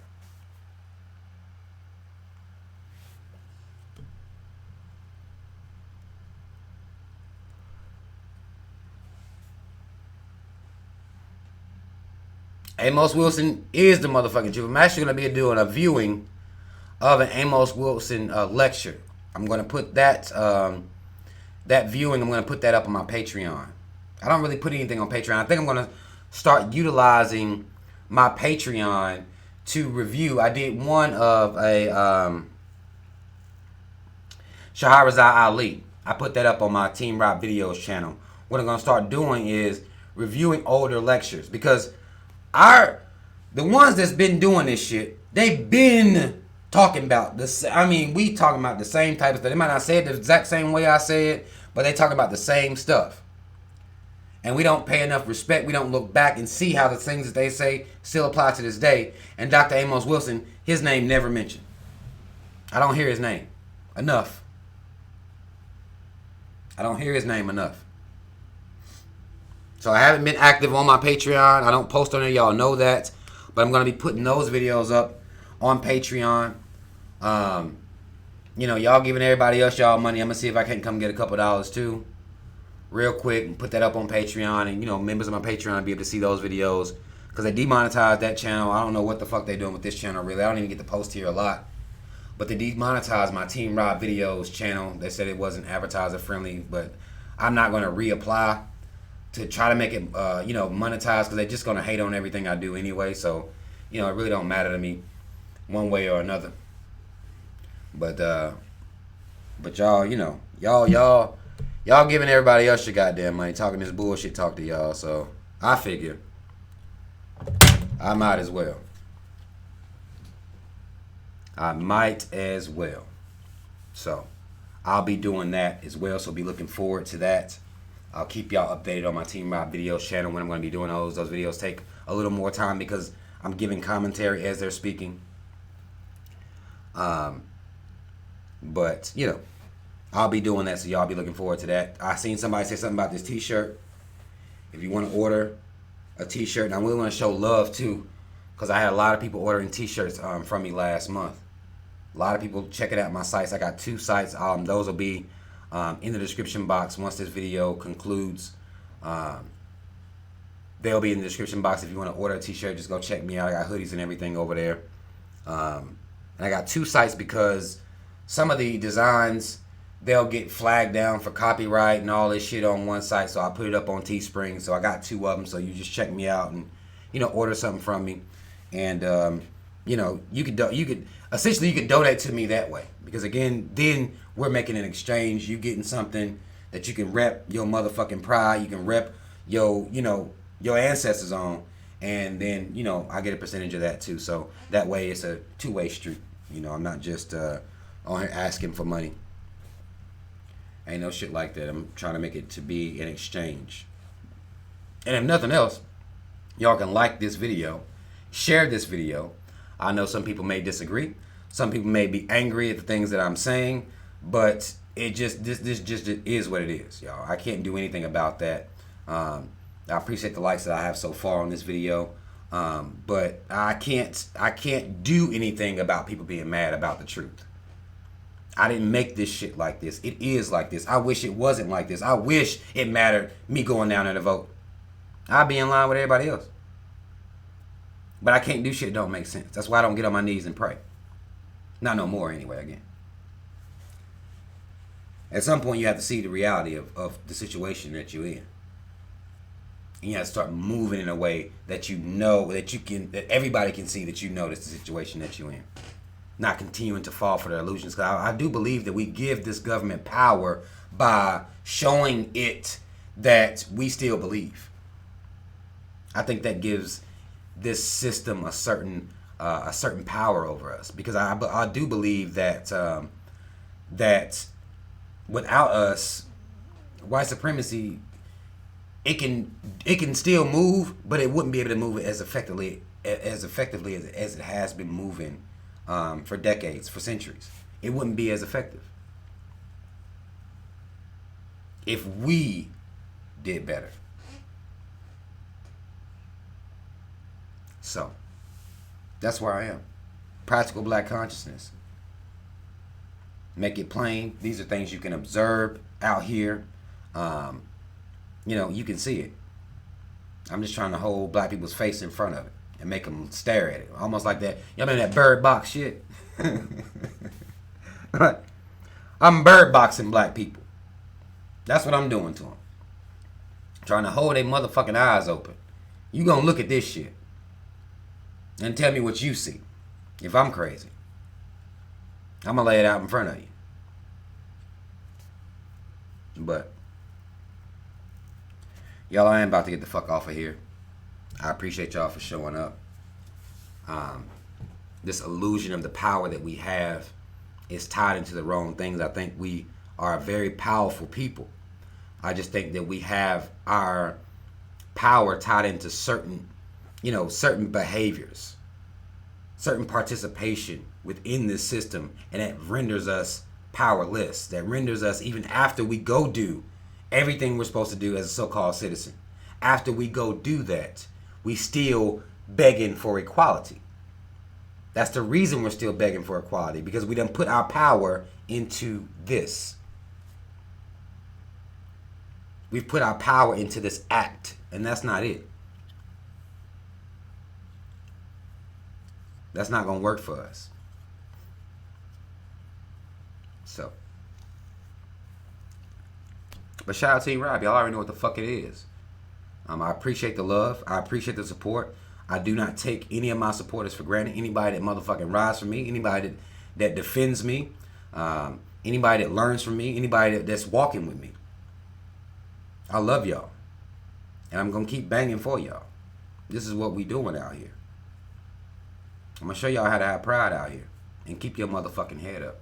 Amos Wilson is the motherfucking truth. I'm actually going to be doing a viewing of an Amos Wilson lecture. I'm going to put that viewing, I'm going to put that up on my Patreon. I don't really put anything on Patreon. I think I'm going to start utilizing my Patreon to review. I did one of a Shahrazad Ali. I put that up on my Team Rock Videos channel. What I'm going to start doing is reviewing older lectures, because the ones that's been doing this shit, they've been talking about this. I mean, we talking about the same type of stuff. They might not say it the exact same way I say it, but they talk about the same stuff. And we don't pay enough respect. We don't look back and see how the things that they say still apply to this day. And Dr. Amos Wilson, his name never mentioned. I don't hear his name enough. I don't hear his name enough. So I haven't been active on my Patreon. I don't post on there. Y'all know that. But I'm going to be putting those videos up on Patreon. You know, y'all giving everybody else y'all money. I'm going to see if I can come get a couple dollars too. Real quick. And put that up on Patreon. And, you know, members of my Patreon will be able to see those videos. Because they demonetized that channel. I don't know what the fuck they're doing with this channel, really. I don't even get to post here a lot. But they demonetized my Team Rob Videos channel. They said it wasn't advertiser friendly. But I'm not going to reapply to try to make it, you know, monetized. Because they're just going to hate on everything I do anyway. So, you know, it really don't matter to me one way or another. But y'all, you know, y'all giving everybody else your goddamn money. Talking this bullshit talk to y'all. So, I figure I might as well. I might as well. So, I'll be doing that as well. So, be looking forward to that. I'll keep y'all updated on my Team Rob Videos channel when I'm going to be doing those. Those videos take a little more time because I'm giving commentary as they're speaking. But, you know, I'll be doing that. So, y'all be looking forward to that. I seen somebody say something about this t-shirt. If you want to order a t-shirt, and I really want to show love too, because I had a lot of people ordering t-shirts from me last month. A lot of people checking out my sites. I got 2 sites. Those will be in the description box once this video concludes. They'll be in the description box. If you want to order a t-shirt, just go check me out. I got hoodies and everything over there. And I got 2 sites because some of the designs, they'll get flagged down for copyright and all this shit on one site. So I put it up on Teespring. So I got 2 of them. So you just check me out and, you know, order something from me. And, you know, you could essentially you could donate to me that way. Because again, then we're making an exchange. You getting something that you can rep your motherfucking pride. You can rep your, you know, your ancestors on. And then, you know, I get a percentage of that too. So that way it's a 2-way street. You know, I'm not just on here asking for money. Ain't no shit like that. I'm trying to make it to be an exchange. And if nothing else, y'all can like this video, share this video. I know some people may disagree. Some people may be angry at the things that I'm saying, but it just this just is what it is, y'all. I can't do anything about that. I appreciate the likes that I have so far on this video, but I can't do anything about people being mad about the truth. I didn't make this shit like this. It is like this. I wish it wasn't like this. I wish it mattered me going down there to vote. I'd be in line with everybody else. But I can't do shit that don't make sense. That's why I don't get on my knees and pray. Not no more anyway, again. At some point you have to see the reality of the situation that you're in. And you have to start moving in a way that you know, that everybody can see that you know that's the situation that you're in. Not continuing to fall for their illusions. Because I do believe that we give this government power by showing it that we still believe. I think that gives this system a certain power over us. Because I do believe that that without us, white supremacy, it can still move, but it wouldn't be able to move it as effectively as it has been moving. For decades, for centuries. It wouldn't be as effective if we did better. So, that's where I am. Practical black consciousness. Make it plain. These are things you can observe out here. You know, you can see it. I'm just trying to hold black people's face in front of it and make them stare at it. Almost like that. Y'all remember that bird box shit? I'm bird boxing black people. That's what I'm doing to them. Trying to hold their motherfucking eyes open. You gonna look at this shit and tell me what you see. If I'm crazy, I'm gonna lay it out in front of you. But y'all, I am about to get the fuck off of here. I appreciate y'all for showing up. This illusion of the power that we have is tied into the wrong things. I think we are a very powerful people. I just think that we have our power tied into certain behaviors, certain participation within this system, and that renders us powerless, that renders us, even after we go do everything we're supposed to do as a so-called citizen, after we go do that, we still begging for equality. That's the reason we're still begging for equality, because we done put our power into this. We've put our power into this act, and that's not it. That's not going to work for us. So. But shout out to Rob. Y'all already know what the fuck it is. I appreciate the love. I appreciate the support. I do not take any of my supporters for granted. Anybody that motherfucking rides for me. Anybody that defends me. Anybody that learns from me. Anybody that's walking with me. I love y'all. And I'm going to keep banging for y'all. This is what we doing out here. I'm going to show y'all how to have pride out here. And keep your motherfucking head up.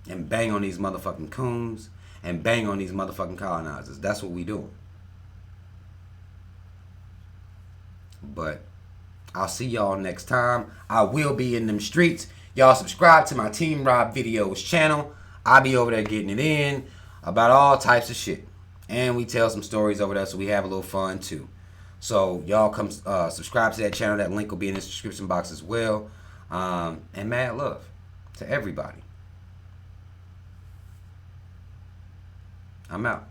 And bang on these motherfucking coons. And bang on these motherfucking colonizers. That's what we doing. But I'll see y'all next time. I will be in them streets. Y'all subscribe to my Team Rob Videos channel. I'll be over there getting it in about all types of shit. And we tell some stories over there, so we have a little fun too. So y'all come subscribe to that channel. That link will be in the description box as well. And mad love to everybody. I'm out.